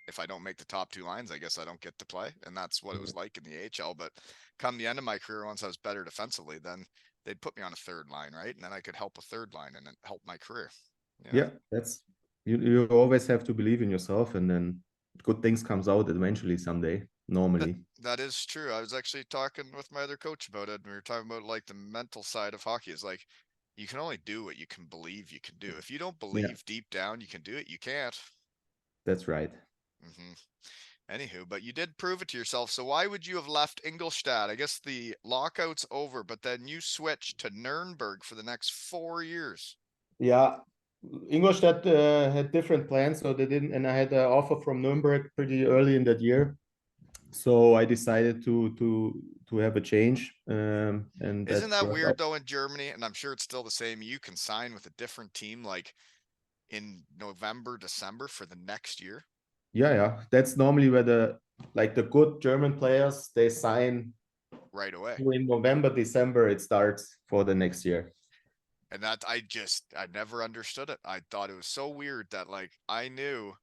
if I don't make the top two lines, I guess I don't get to play, and that's what it was like in the AHL. But come the end of my career, once I was better defensively, then they'd put me on a third line, right? And then I could help a third line and then help my career. Yeah. yeah, that's you always have to believe in yourself, and then good things comes out eventually someday, That normally. that is true. I was actually talking with my other coach about it, and we were talking about like the mental side of hockey. Is like you can only do what you can believe you can do. If you don't Yeah, believe deep down you can do it, you can't. that's right. hmm Anywho, but you did prove it to yourself. So why would you have left Ingolstadt? I guess the lockout's over, but then you switched to Nuremberg for the next 4 years. Yeah, Ingolstadt had different plans, so they didn't, and I had an offer from Nuremberg pretty early in that year. So I decided to have a change, and Isn't that that worked weird out. though in Germany? And I'm sure it's still the same. You can sign with a different team like in November, December for the next year Yeah, yeah. That's normally where the good German players they sign right away. in November, December. It starts for the next year. And that I never understood it. I thought it was so weird that like I knew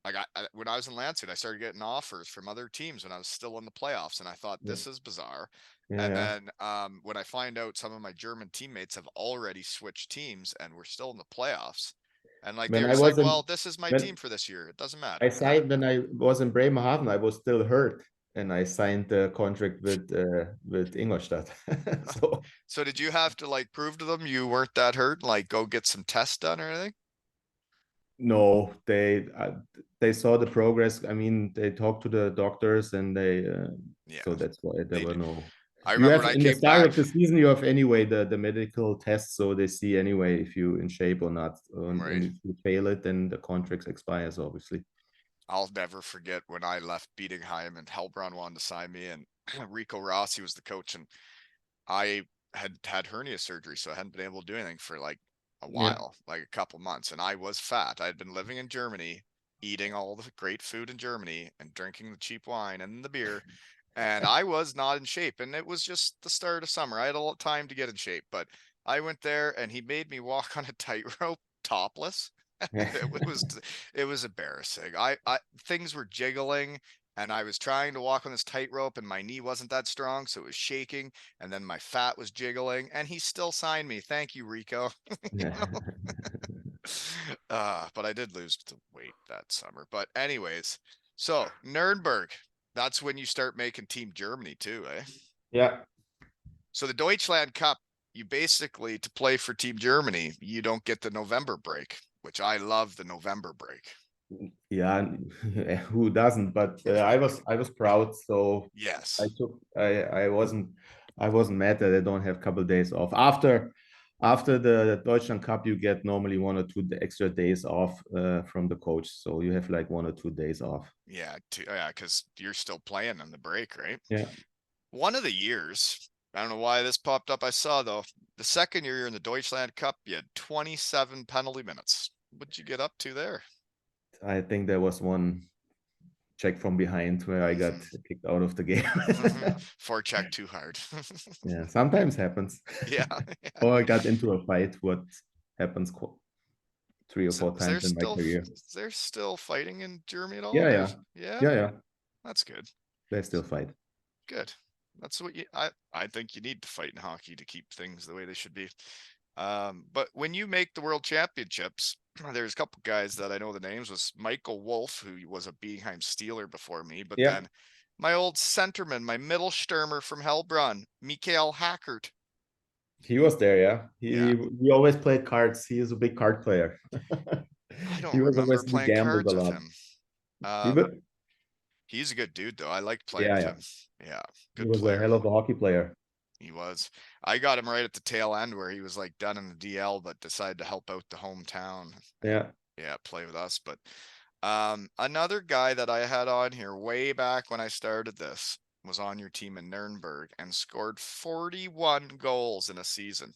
like when I was in Landshut, I started getting offers from other teams when I was still in the playoffs, and I thought Yeah, this is bizarre. yeah, And yeah. then when I find out some of my German teammates have already switched teams and we're still in the playoffs, and like they When were I just like, was "Well, in this is my team when for this year. It doesn't I matter." signed when I was in Bremerhaven, I was still hurt, and I signed the contract with Ingolstadt. So So did you have to like prove to them you weren't that hurt? Like go get some tests done or anything? no, they saw the progress. I mean, they talked to the doctors, and they Yeah, so that's why there they were do. no. I You remember have when I in the came start back. of the season, you have anyway the medical tests, so they see anyway if you in shape or not, and Right. if you fail it, then the contract expires, obviously. I'll never forget when I left Bietigheim and Helbron wanted to sign me, and Rico Rossi was the coach, and I had hernia surgery, so I hadn't been able to do anything for like a Yeah, while, like a couple months, and I was fat. I had been living in Germany, eating all the great food in Germany and drinking the cheap wine and the beer, and I was not in shape. And it was just the start of summer. I had a lot of time to get in shape, but I went there and he made me walk on a tightrope topless. It was it was embarrassing. I things were jiggling and I was trying to walk on this tightrope and my knee wasn't that strong, so it was shaking, and then my fat was jiggling, and he still signed me. Thank you, Rico. You yeah. know? But I did lose the weight that summer. But anyways, so Nuremberg, that's when you start making Team Germany too, eh? Yeah. So the Deutschland Cup, you basically, to play for Team Germany, you don't get the November break, which I love the November break. Yeah, who doesn't? But I was proud, so I Yes. took I wasn't mad that I don't have a couple days off. After the Deutschland Cup, you get normally 1 or 2 extra days off from the coach, so you have like 1 or 2 days off. Yeah, yeah, because you're still playing on the break, right? Yeah, One of the years, I don't know why this popped up. I saw though, the second year in the Deutschland Cup, you had 27 penalty minutes. What'd you get up to there? I think there was one check from behind where I got kicked out of the game. Forecheck too hard. Yeah, sometimes happens. Yeah. Or I got into a fight, what happens 3 or So 4 times in my career. is there still fighting in Germany at all? Yeah, yeah, There's yeah, yeah, yeah. that's good. They still fight. Good. That's what I think you need to fight in hockey to keep things the way they should be. But when you make the world championships, there's a couple guys that I know the names was Michael Wolf, who was a Beheim Steeler before me, but Yeah, then my old centerman, my middle stürmer from Hellbrunn, Mikael Hackert. he was there. Yeah, Yeah, he always played cards. He is a big card player. I don't He was remember always he playing gambled a cards with lot. him. He Um, was, he's a good dude though. I liked playing yeah, with yeah. him. Yeah, He good was a player. hell of a hockey player. He was. I got him right at the tail end where he was like done in the DL, but decided to help out the hometown and Yeah. yeah, play with us. But another guy that I had on here way back when I started this was on your team in Nuremberg and scored 41 goals in a season.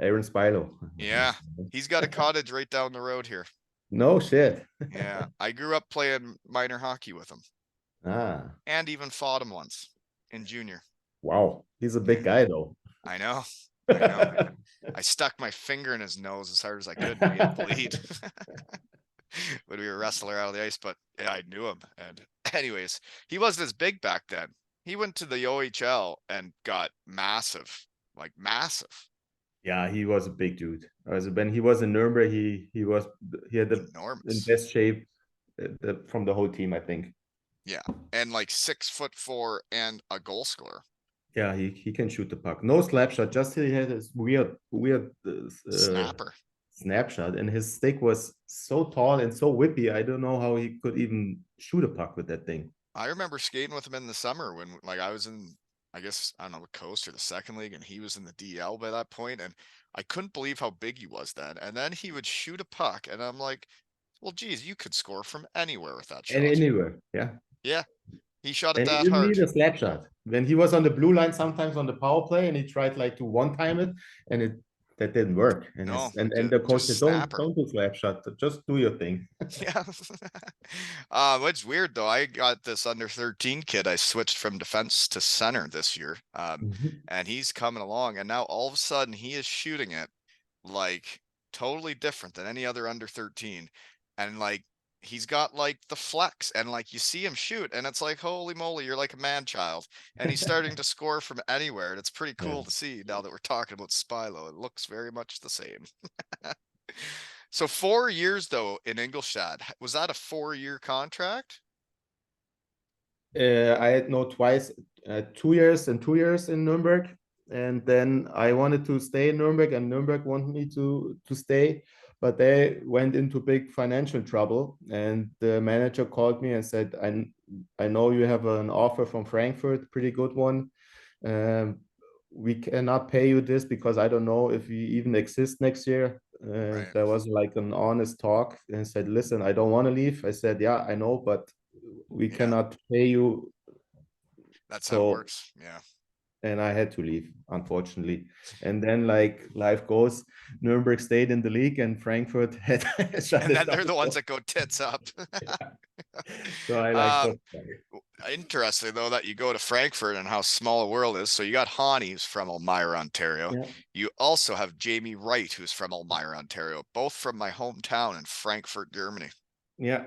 Aaron Spilo. Yeah, he's got a cottage right down the road here. No shit. Yeah, I grew up playing minor hockey with him Ah, and even fought him once in junior. wow. He's a big Yeah, guy though. I know. I know. I stuck my finger in his nose as hard as I could, made it bleed. When we were wrestling out of the ice, but yeah, I knew him. And anyways, he wasn't as big back then. He went to the OHL and got massive, like massive, Yeah, he was a big dude. As when he was in Nuremberg, he had the in enormous. best shape from the whole team, I think. Yeah, and like 6'4" and a goal scorer. Yeah, he can shoot the puck. No slap shot, just he had this weird Snapper. snapshot, and his stick was so tall and so whippy. I don't know how he could even shoot a puck with that thing. I remember skating with him in the summer when like I was in, I guess, I don't know, the coast or the second league, and he was in the DL by that point, and I couldn't believe how big he was then. And then he would shoot a puck, and I'm like, well, geez, you could score from anywhere with that And shot. anywhere, yeah. Yeah, he shot it And he that didn't hard. need a slap shot. When he was on the blue line, sometimes on the power play, and he tried like to one time it, and that didn't work. And No, the coach just said, "Don't snapper. don't do slap shot. Just do your thing." Yeah. What's weird though, I got this under 13 kid. I switched from defense to center this year. Mhm. And he's coming along, and now all of a sudden he is shooting it like totally different than any other under 13. And like he's got like the flex, and like you see him shoot, and it's like, holy moly, you're like a man child. And he's starting to score from anywhere. And it's pretty Yeah. cool to see now that we're talking about Spilo. It looks very much the same. So 4 years though in Ingolstadt, was that a 4-year contract? I had no twice, 2 years and 2 years in Nuremberg, and then I wanted to stay in Nuremberg, and Nuremberg wanted me to stay, but they went into big financial trouble, and the manager called me and said, I know you have an offer from Frankfurt, pretty good one. Um, we cannot pay you this because I don't know if we even exist next year. Right. There was like an honest talk, and said, listen, I don't want to leave. I said, yeah, I know, but we Yeah, cannot pay you. that's how it So, works. Yeah. and I had to leave, unfortunately. And then, like life goes, Nuremberg stayed in the league, and Frankfurt had shut And it then down. they're the ones that go tits up. So I like, um, oh, sorry. Interesting though that you go to Frankfurt and how small a world is. So you got Hani, who's from Elmira, Ontario. Yeah, You also have Jamie Wright, who's from Elmira, Ontario, both from my hometown in Frankfurt, Germany. yeah,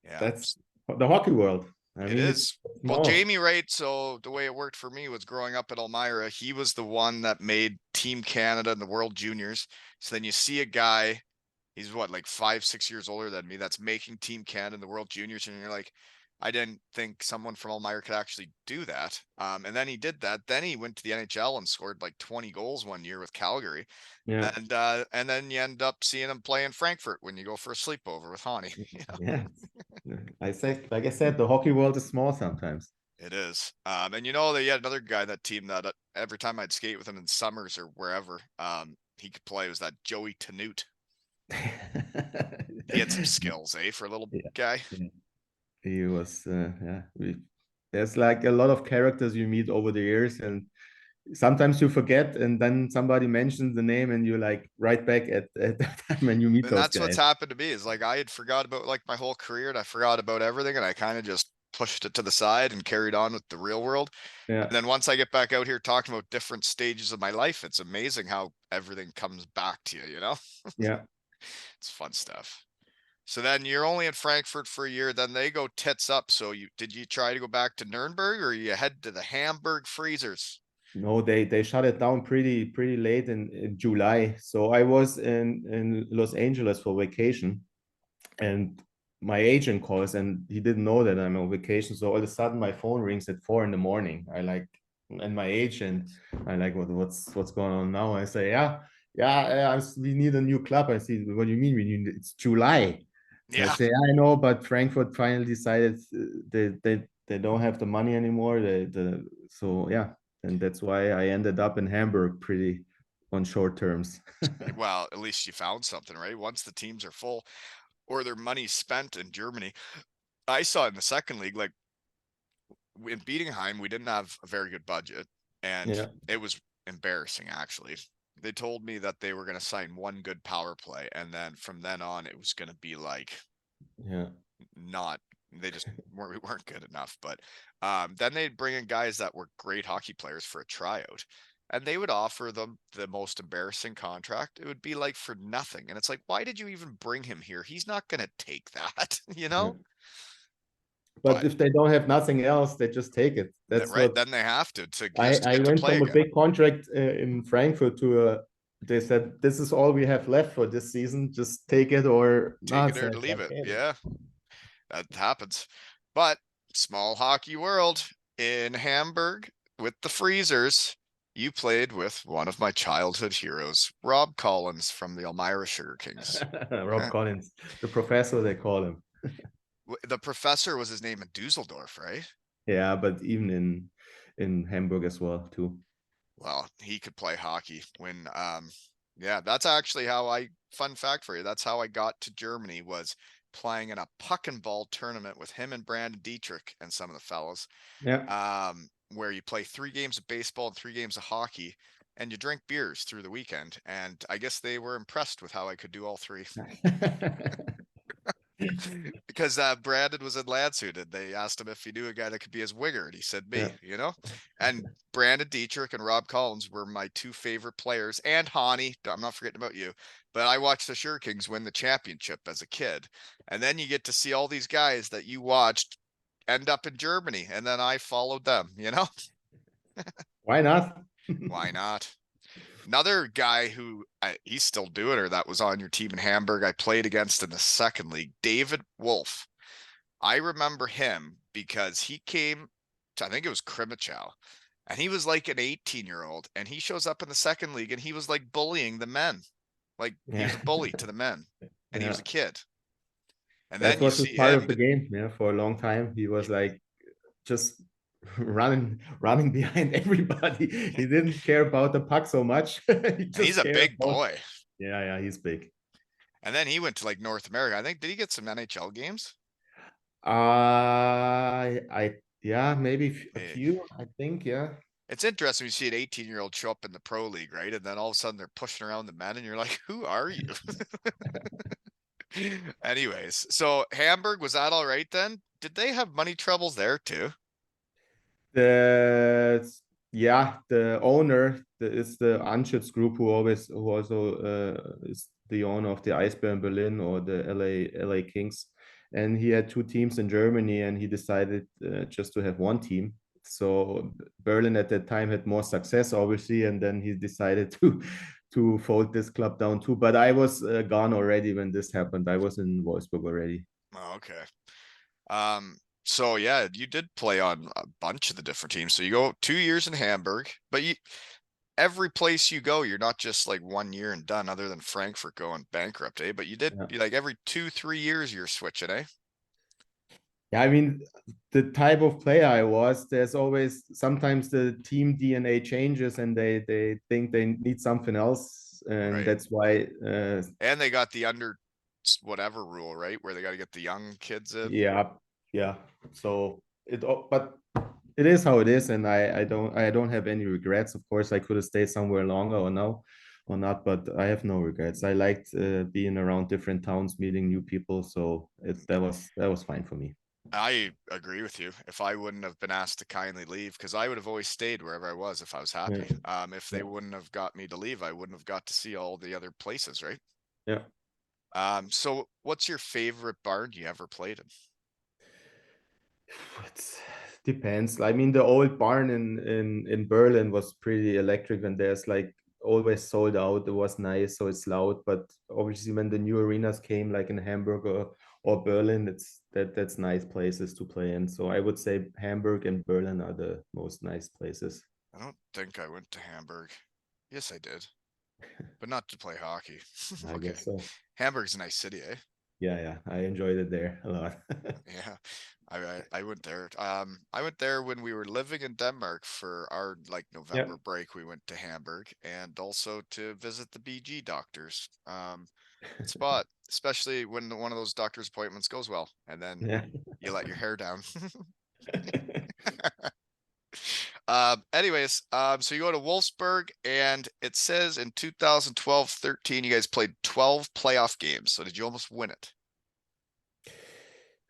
Yeah, that's the hockey world. I it mean, it's is. Well, small. Jamie Wright, so the way it worked for me was growing up in Elmira, he was the one that made Team Canada and the World Juniors. So then you see a guy he's what, like 5, 6 years older than me, that's making Team Canada in the World Juniors, and you're like, I didn't think someone from Elmira could actually do that. And then he did that. Then he went to the NHL and scored like 20 goals one year with Calgary. Yeah. And then you end up seeing him play in Frankfurt when you go for a sleepover with Hani. Yeah. Like I said, the hockey world is small sometimes. It is. And you know, they had another guy on that team that every time I'd skate with him in summers or wherever, he could play, was that Joey Tanute. He had some skills, for a little Yeah. guy. Yeah. He was, yeah. There's like a lot of characters you meet over the years, and sometimes you forget, and then somebody mentions the name, and you're like right back at the time when you meet And those that's what's guys. happened to me, is like I had forgot about like my whole career, and I forgot about everything, and I kind of just pushed it to the side and carried on with the real world. Yeah. And then once I get back out here talking about different stages of my life, it's amazing how everything comes back to you, you know? Yeah. It's fun stuff. So then you're only in Frankfurt for a year, then they go tits up. So did you try to go back to Nuremberg, or you head to the Hamburg Freezers? No, they shut it down pretty late in July. So I was in Los Angeles for vacation, and my agent calls, and he didn't know that I'm on vacation. So all of a sudden my phone rings at 4 a.m. I like, and my agent, I like, what's going on now? I say, yeah, we need a new club. I see, what do you mean we need? It's July. So I Yeah. say, I know, but Frankfurt finally decided they don't have the money anymore. So yeah, and that's why I ended up in Hamburg pretty on short terms. Well, at least you found something, right? Once the teams are full or their money's spent in Germany. I saw in the second league, like in Bietigheim, we didn't have a very good budget, and Yeah, it was embarrassing actually. They told me that they were going to sign one good power play, and then from then on, it was going to be like yeah. not. They just weren't, we weren't good enough. But then they'd bring in guys that were great hockey players for a tryout, and they would offer them the most embarrassing contract. It would be like for nothing, and it's like, why did you even bring him here? He's not going to take that, you Yeah. know. But But if they don't have nothing else, they just take it. That's right, what then they have to I, just to I get to went play from a again. big contract in Frankfurt to they said, this is all we have left for this season. Just take it or Take not. it or to leave it. Yeah, that happens. But small hockey world in Hamburg with the Freezers, you played with one of my childhood heroes, Rob Collins from the Elmira Sugar Kings. Rob Collins, the professor, they call him. The professor was his name in Dusseldorf, right? Yeah, but even in Hamburg as well too. Well, he could play hockey when yeah, that's actually how I, fun fact for you, that's how I got to Germany, was playing in a puck and ball tournament with him and Brandon Dietrich and some of the fellows. Yeah. Where you play 3 games of baseball and 3 games of hockey, and you drink beers through the weekend. And I guess they were impressed with how I could do all three. Because Brandon was in Landshut, and they asked him if he knew a guy that could be his winger, and he said me, Yeah. you know. And Brandon Dietrich and Rob Collins were my 2 favorite players, and Hani. I'm not forgetting about you, but I watched the Sugar Kings win the championship as a kid, and then you get to see all these guys that you watched end up in Germany, and then I followed them, you know. Why not? Why not? Another guy who he's still doing, or that was on your team in Hamburg, I played against in the second league, David Wolf. I remember him because he came to, I think it was Krimichow, and he was like an 18-year-old, and he shows up in the second league, and he was like bullying the men. Like he Yeah. was a bully to the men, and he was Yeah. a kid. And That then you was his see part him, of the game. Yeah, for a long time. He was like just running behind everybody. He didn't care about the puck so much. He and he's just a cared big about, boy. yeah, he's big. And then he went to like North America. I think, did he get some NHL games? Yeah, maybe a Eh, few, I think, yeah. It's interesting when you see an 18-year-old show up in the pro league, right? And then all of a sudden they're pushing around the men, and you're like, who are you? Anyways, so Hamburg, was that all right then? Did they have money troubles there too? The yeah, the owner is the Anschutz Group, who also is the owner of the Eisbär in Berlin or the LA Kings, and he had 2 teams in Germany, and he decided just to have one team. So Berlin at that time had more success, obviously, and then he decided to to fold this club down too. But I was gone already when this happened. I was in Wolfsburg already. Oh, okay. So yeah, you did play on a bunch of the different teams. So you go 2 years in Hamburg, but every place you go, you're not just like 1 year and done, other than Frankfurt going bankrupt, eh? But you did Yeah. like every 2, 3 years you're switching, eh? Yeah, I mean, the type of player I was, there's always sometimes the team DNA changes and they think they need something else. And Right. that's why And they got the under whatever rule, right? Where they got to get the young kids in. yeah, yeah. So but it is how it is, and I don't have any regrets. Of course, I could have stayed somewhere longer or no, or not, but I have no regrets. I liked being around different towns, meeting new people, so that was fine for me. I agree with you. If I wouldn't have been asked to kindly leave, because I would have always stayed wherever I was if I was Yeah, happy. If they yeah, wouldn't have got me to leave, I wouldn't have got to see all the other places, right? yeah. So what's your favorite barn you ever played in? It depends. I mean, the old barn in Berlin was pretty electric, and there's like always sold out. It was nice, so it's loud. But obviously, when the new arenas came, like in Hamburg or Berlin, that's nice places to play in. So I would say Hamburg and Berlin are the most nice places. I don't think I went to Hamburg. Yes, I did, but not to play hockey. I Okay. guess so. Hamburg's a nice city, eh? Yeah, yeah, I enjoyed it there a lot. Yeah. I went there. I went there when we were living in Denmark for our like Yeah, November break. We went to Hamburg and also to visit the BG doctors. Spot, especially when one of those doctor's appointments goes well, and then yeah. you let your hair down. Anyways, so you go to Wolfsburg, and it says in 2012-13, you guys played 12 playoff games. So did you almost win it?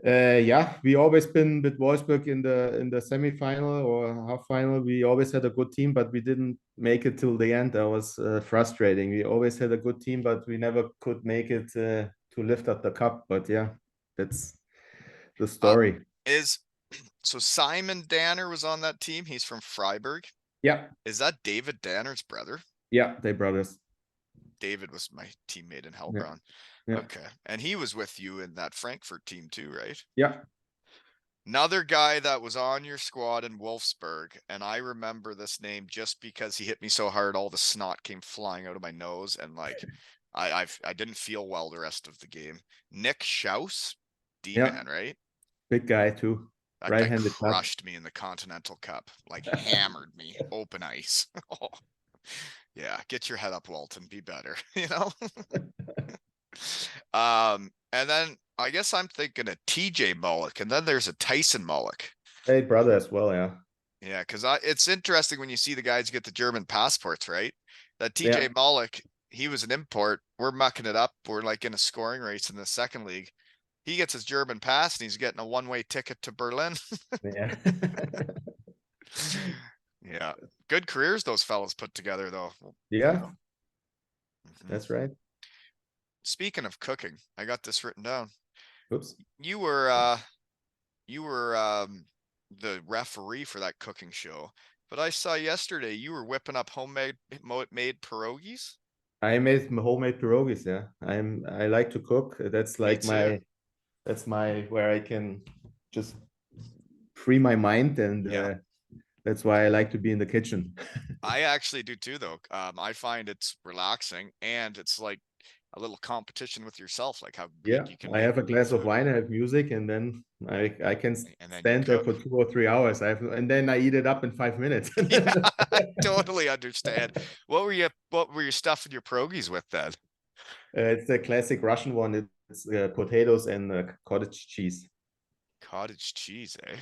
Yeah, we always been with Wolfsburg in the semifinal or half final. We always had a good team, but we didn't make it till the end. That was frustrating. We always had a good team, but we never could make it to lift up the cup. But yeah, that's the Uh, story. is so Simon Danner was on that team. He's from Freiburg. Yeah, Is that David Danner's brother? yeah, they brothers. David was my teammate in Yeah, Hellbron. yeah, Okay. And he was with you in that Frankfurt team too, right? yeah. Another guy that was on your squad in Wolfsburg, and I remember this name just because he hit me so hard, all the snot came flying out of my nose, and like I didn't feel well the rest of the game. Nick Schaus, Yeah, D-man, right? big guy too. That guy Right-handed touch. crushed me in the Continental Cup, like hammered me, open ice. Oh, yeah, get your head up, Walton. Be better, you know? And then I guess I'm thinking a TJ Mullock, and then there's a Tyson Mullock. Hey, brother as well. Yeah, Yeah, because it's interesting when you see the guys get the German passports, right? That TJ yeah, Mullock, he was an import. We're mucking it up. We're like in a scoring race in the second league. He gets his German pass and he's getting a one-way ticket to Berlin. yeah, Yeah. Good careers those fellas put together though. You yeah. know. Mhm. That's right. Speaking of cooking, I got this written down. Oops. You were you were the referee for that cooking show, but I saw yesterday you were whipping up made pierogies. I made homemade pierogies. Yeah, I like to cook. That's Me like too. my where I can just free my mind, and Yeah. that's why I like to be in the kitchen. I actually do too, though. I find it's relaxing and it's like a little competition with yourself, like how Yeah, good you can I make have a glass of food. wine, I have music, and then I can And then you stand there for cook. 2 or 3 hours. And then I eat it up in 5 minutes. Yeah, I totally understand. What were you stuffing your pierogies with then? It's the classic Russian one. It's potatoes and cottage cheese. Cottage cheese, eh?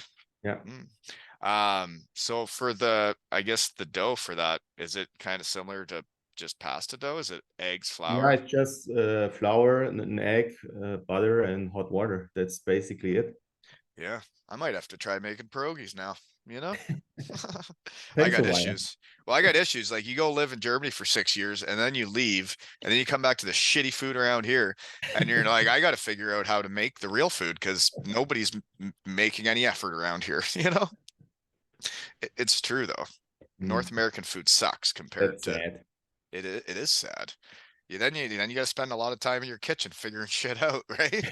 Yeah. Mm. So for I guess the dough for that, is it kind of similar to just pasta dough? Is it eggs, Yeah, flour? it's just flour, an egg, butter, and hot water. That's basically it. Yeah, I might have to try making pierogies now, you know? I Takes a got while. issues. Well, I got issues. Like you go live in Germany for 6 years and then you leave and then you come back to the shitty food around here and you're like, I got to figure out how to make the real food because nobody's making any effort around here, you know? It's true though. North Mm, American food sucks compared that's to sad. It is sad. Then you gotta spend a lot of time in your kitchen figuring shit out, right?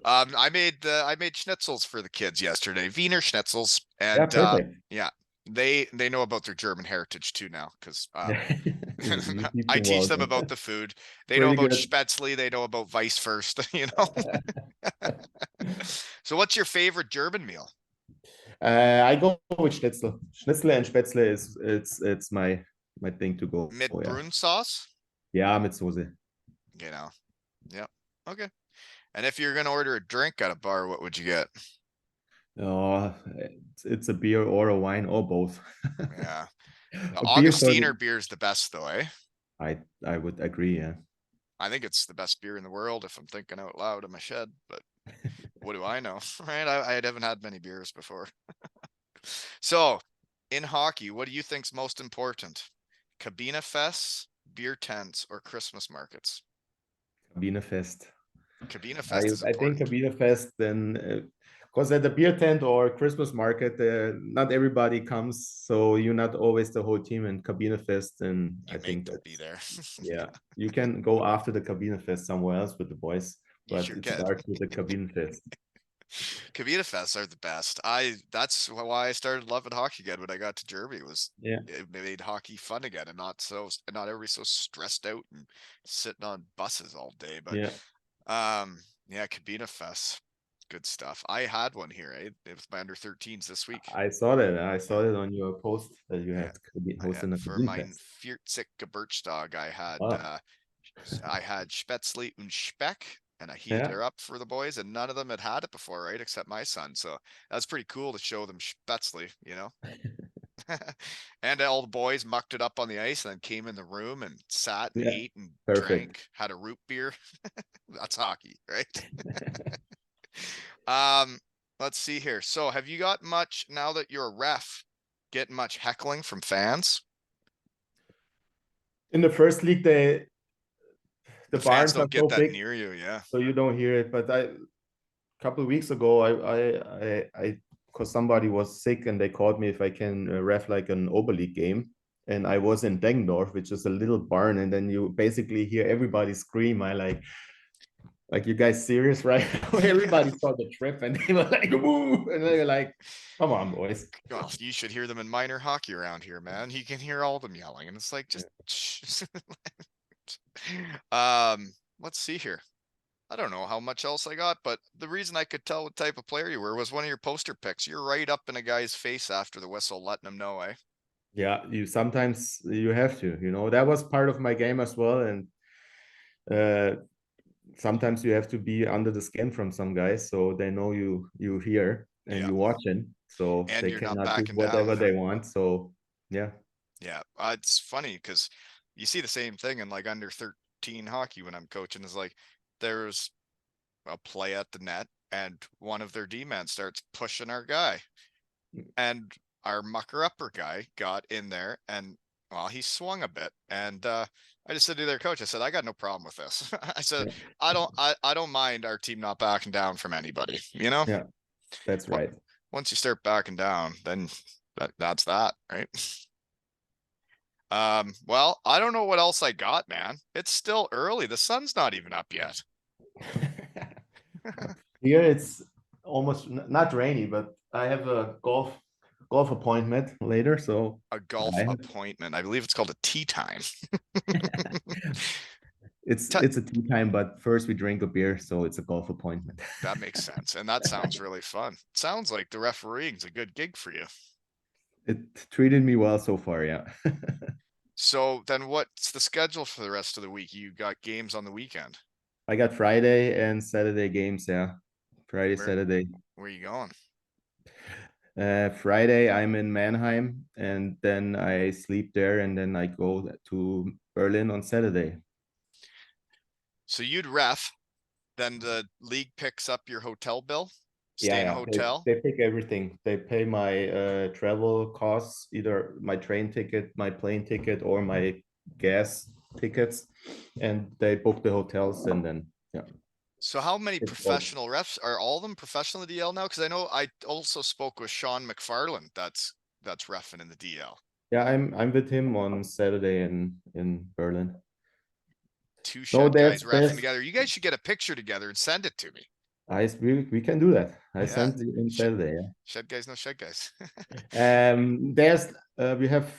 I made schnitzels for the kids yesterday, Wiener schnitzels, Yeah, and perfect. yeah, they know about their German heritage too now because You teach I them teach well. them about the food. They know Pretty about good. Spätzle, they know about Weisswurst, you know. So what's your favorite German meal? I go with Schnitzel. Schnitzel and Spätzle is it's my thing to go. Mit Yeah. Brune sauce? Ja, mit Soße. You know. Yep. Okay. And if you're gonna order a drink at a bar, what would you get? Oh, it's a beer or a wine or both. Yeah. The A beer for the Augustiner beer is the best though, eh? I would agree, yeah. I think it's the best beer in the world if I'm thinking out loud in my shed, but what do I know, right? I haven't had many beers before. So, in hockey, what do you think's most important? Kabinefests, beer tents, or Christmas markets? Kabinefest. Kabinefest is I think important. Kabinefest then because at the beer tent or Christmas market, not everybody comes, so you're not always the whole team in Kabinefest, and You I make think them be that's there. yeah. You can go after the Kabinefest somewhere else with the boys, You but sure it can. starts with the Kabinefest. Kabinefests are the best. That's why I started loving hockey again when I got to Germany was Yeah, it made hockey fun again and not everybody so stressed out and sitting on buses all day. But yeah. yeah, Kabinefest, good stuff. I had one here, eh? It was my under 13s this week. I saw that. I Yeah, saw that on your post that you yeah. had Yeah, hosting a for mein Kabinefest. 40 Geburtstag, Wow. I had Spätzle und Speck, and I heated Yeah. her up for the boys, and none of them had had it before, right? Except my son. So that's pretty cool to show them Spätzle, you know? And all the boys mucked it up on the ice and then came in the room and sat and Yeah. ate and Perfect. drank, had a root beer. That's hockey, right? Um, let's see here. So have you got much now that you're a ref, getting much heckling from fans? In the first league, the The fans barns are don't get so that big, near you, yeah. so you don't hear it. But a couple of weeks ago, because somebody was sick and they called me if I can ref like an Oberleague game. And I was in Deggendorf, which is a little barn, and then you basically hear everybody scream. Like you guys serious, right? Everybody saw the trip and they were like, woo! And they were like, come on, boys. Well, you should hear them in minor hockey around here, man. You can hear all of them yelling, and it's like just shh. Let's see here. I don't know how much else I got, but the reason I could tell what type of player you were was one of your poster pics. You're right up in a guy's face after the whistle, letting him know, eh? Yeah, you sometimes you have to, that was part of my game as well. And uh sometimes you have to be under the skin from some guys so they know you here and Yeah, you watching, so and they you're not cannot do backing down. whatever they want. So yeah. Yeah, it's funny because you see the same thing in like under 13 hockey when I'm coaching. Is like there's a play at the net, and one of their D-men starts pushing our guy, and our mucker upper guy got in there and well, he swung a bit, and I just said to their coach, I said, I got no problem with this. I said, Yeah, I don't mind our team not backing down from anybody, you know? yeah, that's What right. once you start backing down, then that's that, right? Well, I don't know what else I got, man. It's still early. The sun's not even up yet. Here it's almost not rainy, but I have a golf appointment later, so A golf I have, appointment. I believe it's called a tea time. T- it's a tea time, but first we drink a beer, so it's a golf appointment. that makes sense. And that sounds really fun. Sounds like the refereeing's a good gig for you. It treated me well so far, yeah. So then what's the schedule for the rest of the week? You got games on the weekend. I got Friday and Saturday games, yeah. Friday, Where Saturday. where are you going? Friday, I'm in Mannheim, and then I sleep there, and then I go to Berlin on Saturday. So you'd ref, then the league picks up your hotel bill, Yeah, stay in a yeah. hotel. They pick everything. They pay my travel costs, either my train ticket, my plane ticket, or my gas tickets, and they book the hotels, and then yeah. So how many It's all professional refs are all of them professional in the DL now? Because I know I also spoke with Sean McFarland. That's refing in the DL. Yeah, I'm with him on Saturday in Berlin. Two No, shed guys reffing there's together. You guys should get a picture together and send it to me. we can do that. I Yeah. sent you on Sh Saturday. Shed guys, no shed guys. There's we have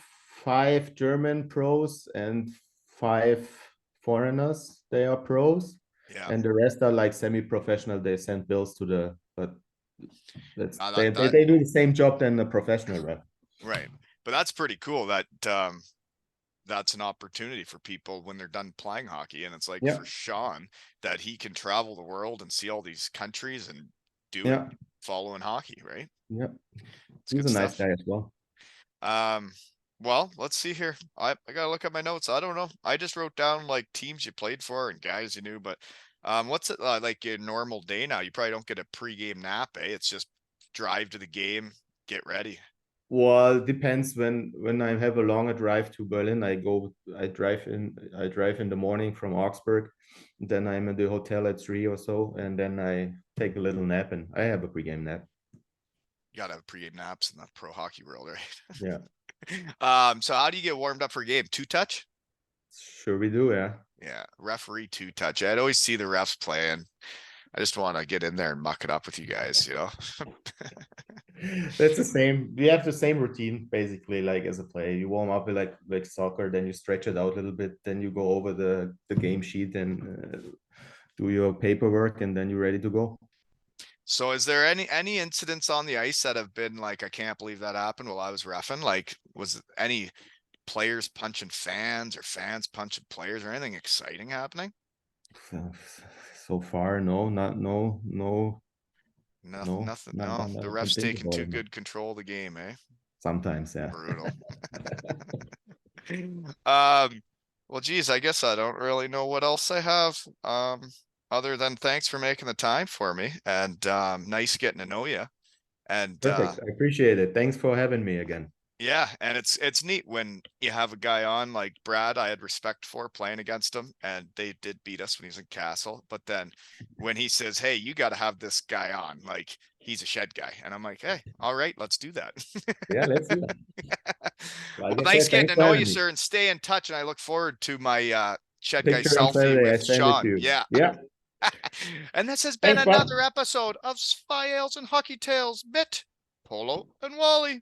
5 German pros and 5 foreigners. They are pros, Yeah. and the rest are like semi-professional. They send bills to the, but that's Uh, they that, they, that they do the same job than a professional rep. right. But that's pretty cool that that's an opportunity for people when they're done playing hockey. And it's like Yeah, for Sean that he can travel the world and see all these countries and do it yeah, following hockey, right? yeah. It's He's good a nice stuff. guy as well. Um, well, let's see here. I gotta look at my notes. I don't know. I just wrote down like teams you played for and guys you knew, but what's it like your normal day now? You probably don't get a pregame nap, eh? It's just drive to the game, get ready. Well, it depends when I have a longer drive to Berlin. I drive in the morning from Augsburg, then I'm in the hotel at 3 or so, and then I take a little nap and I have a pregame nap. You gotta have pregame naps in the pro hockey world, right? Yeah, So how do you get warmed up for a game? Two touch? sure we do. Yeah, Yeah, referee two touch. I'd always see the refs playing. I just want to get in there and muck it up with you guys, you know? that's the same. We have the same routine basically, like as a player. You warm up with like soccer, then you stretch it out a little bit, then you go over the game sheet and do your paperwork, and then you're ready to go. So is there any incidents on the ice that have been like, I can't believe that happened while I was reffing? Like, was any players punching fans or fans punching players or anything exciting happening? So, so far, no, not no, no, Nothing, no, nothing. not No, that the I can refs think taking about too it. No. good control of the game, eh? Sometimes, yeah. Brutal. Um, well, geez, I guess I don't really know what else I have. Other than thanks for making the time for me and nice getting to know you. And Perfect. I appreciate it. Thanks for having me again. yeah, and it's neat when you have a guy on like Brad. I had respect for playing against him, and they did beat us when he was in Castle. But then when he says, "Hey, you got to have this guy on," like he's a shed guy, and I'm like, "Hey, all right, let's do that." Yeah, let's do that. Well, Like I nice said, getting thanks to for know having you, me. sir, and stay in touch. And I look forward to my shed guy Picture on selfie Saturday. I with send it to Sean. you. Yeah. Yeah. And this has been Thanks, bud. another episode of Spy Ales and Hockey Tales mit Polo and Wally.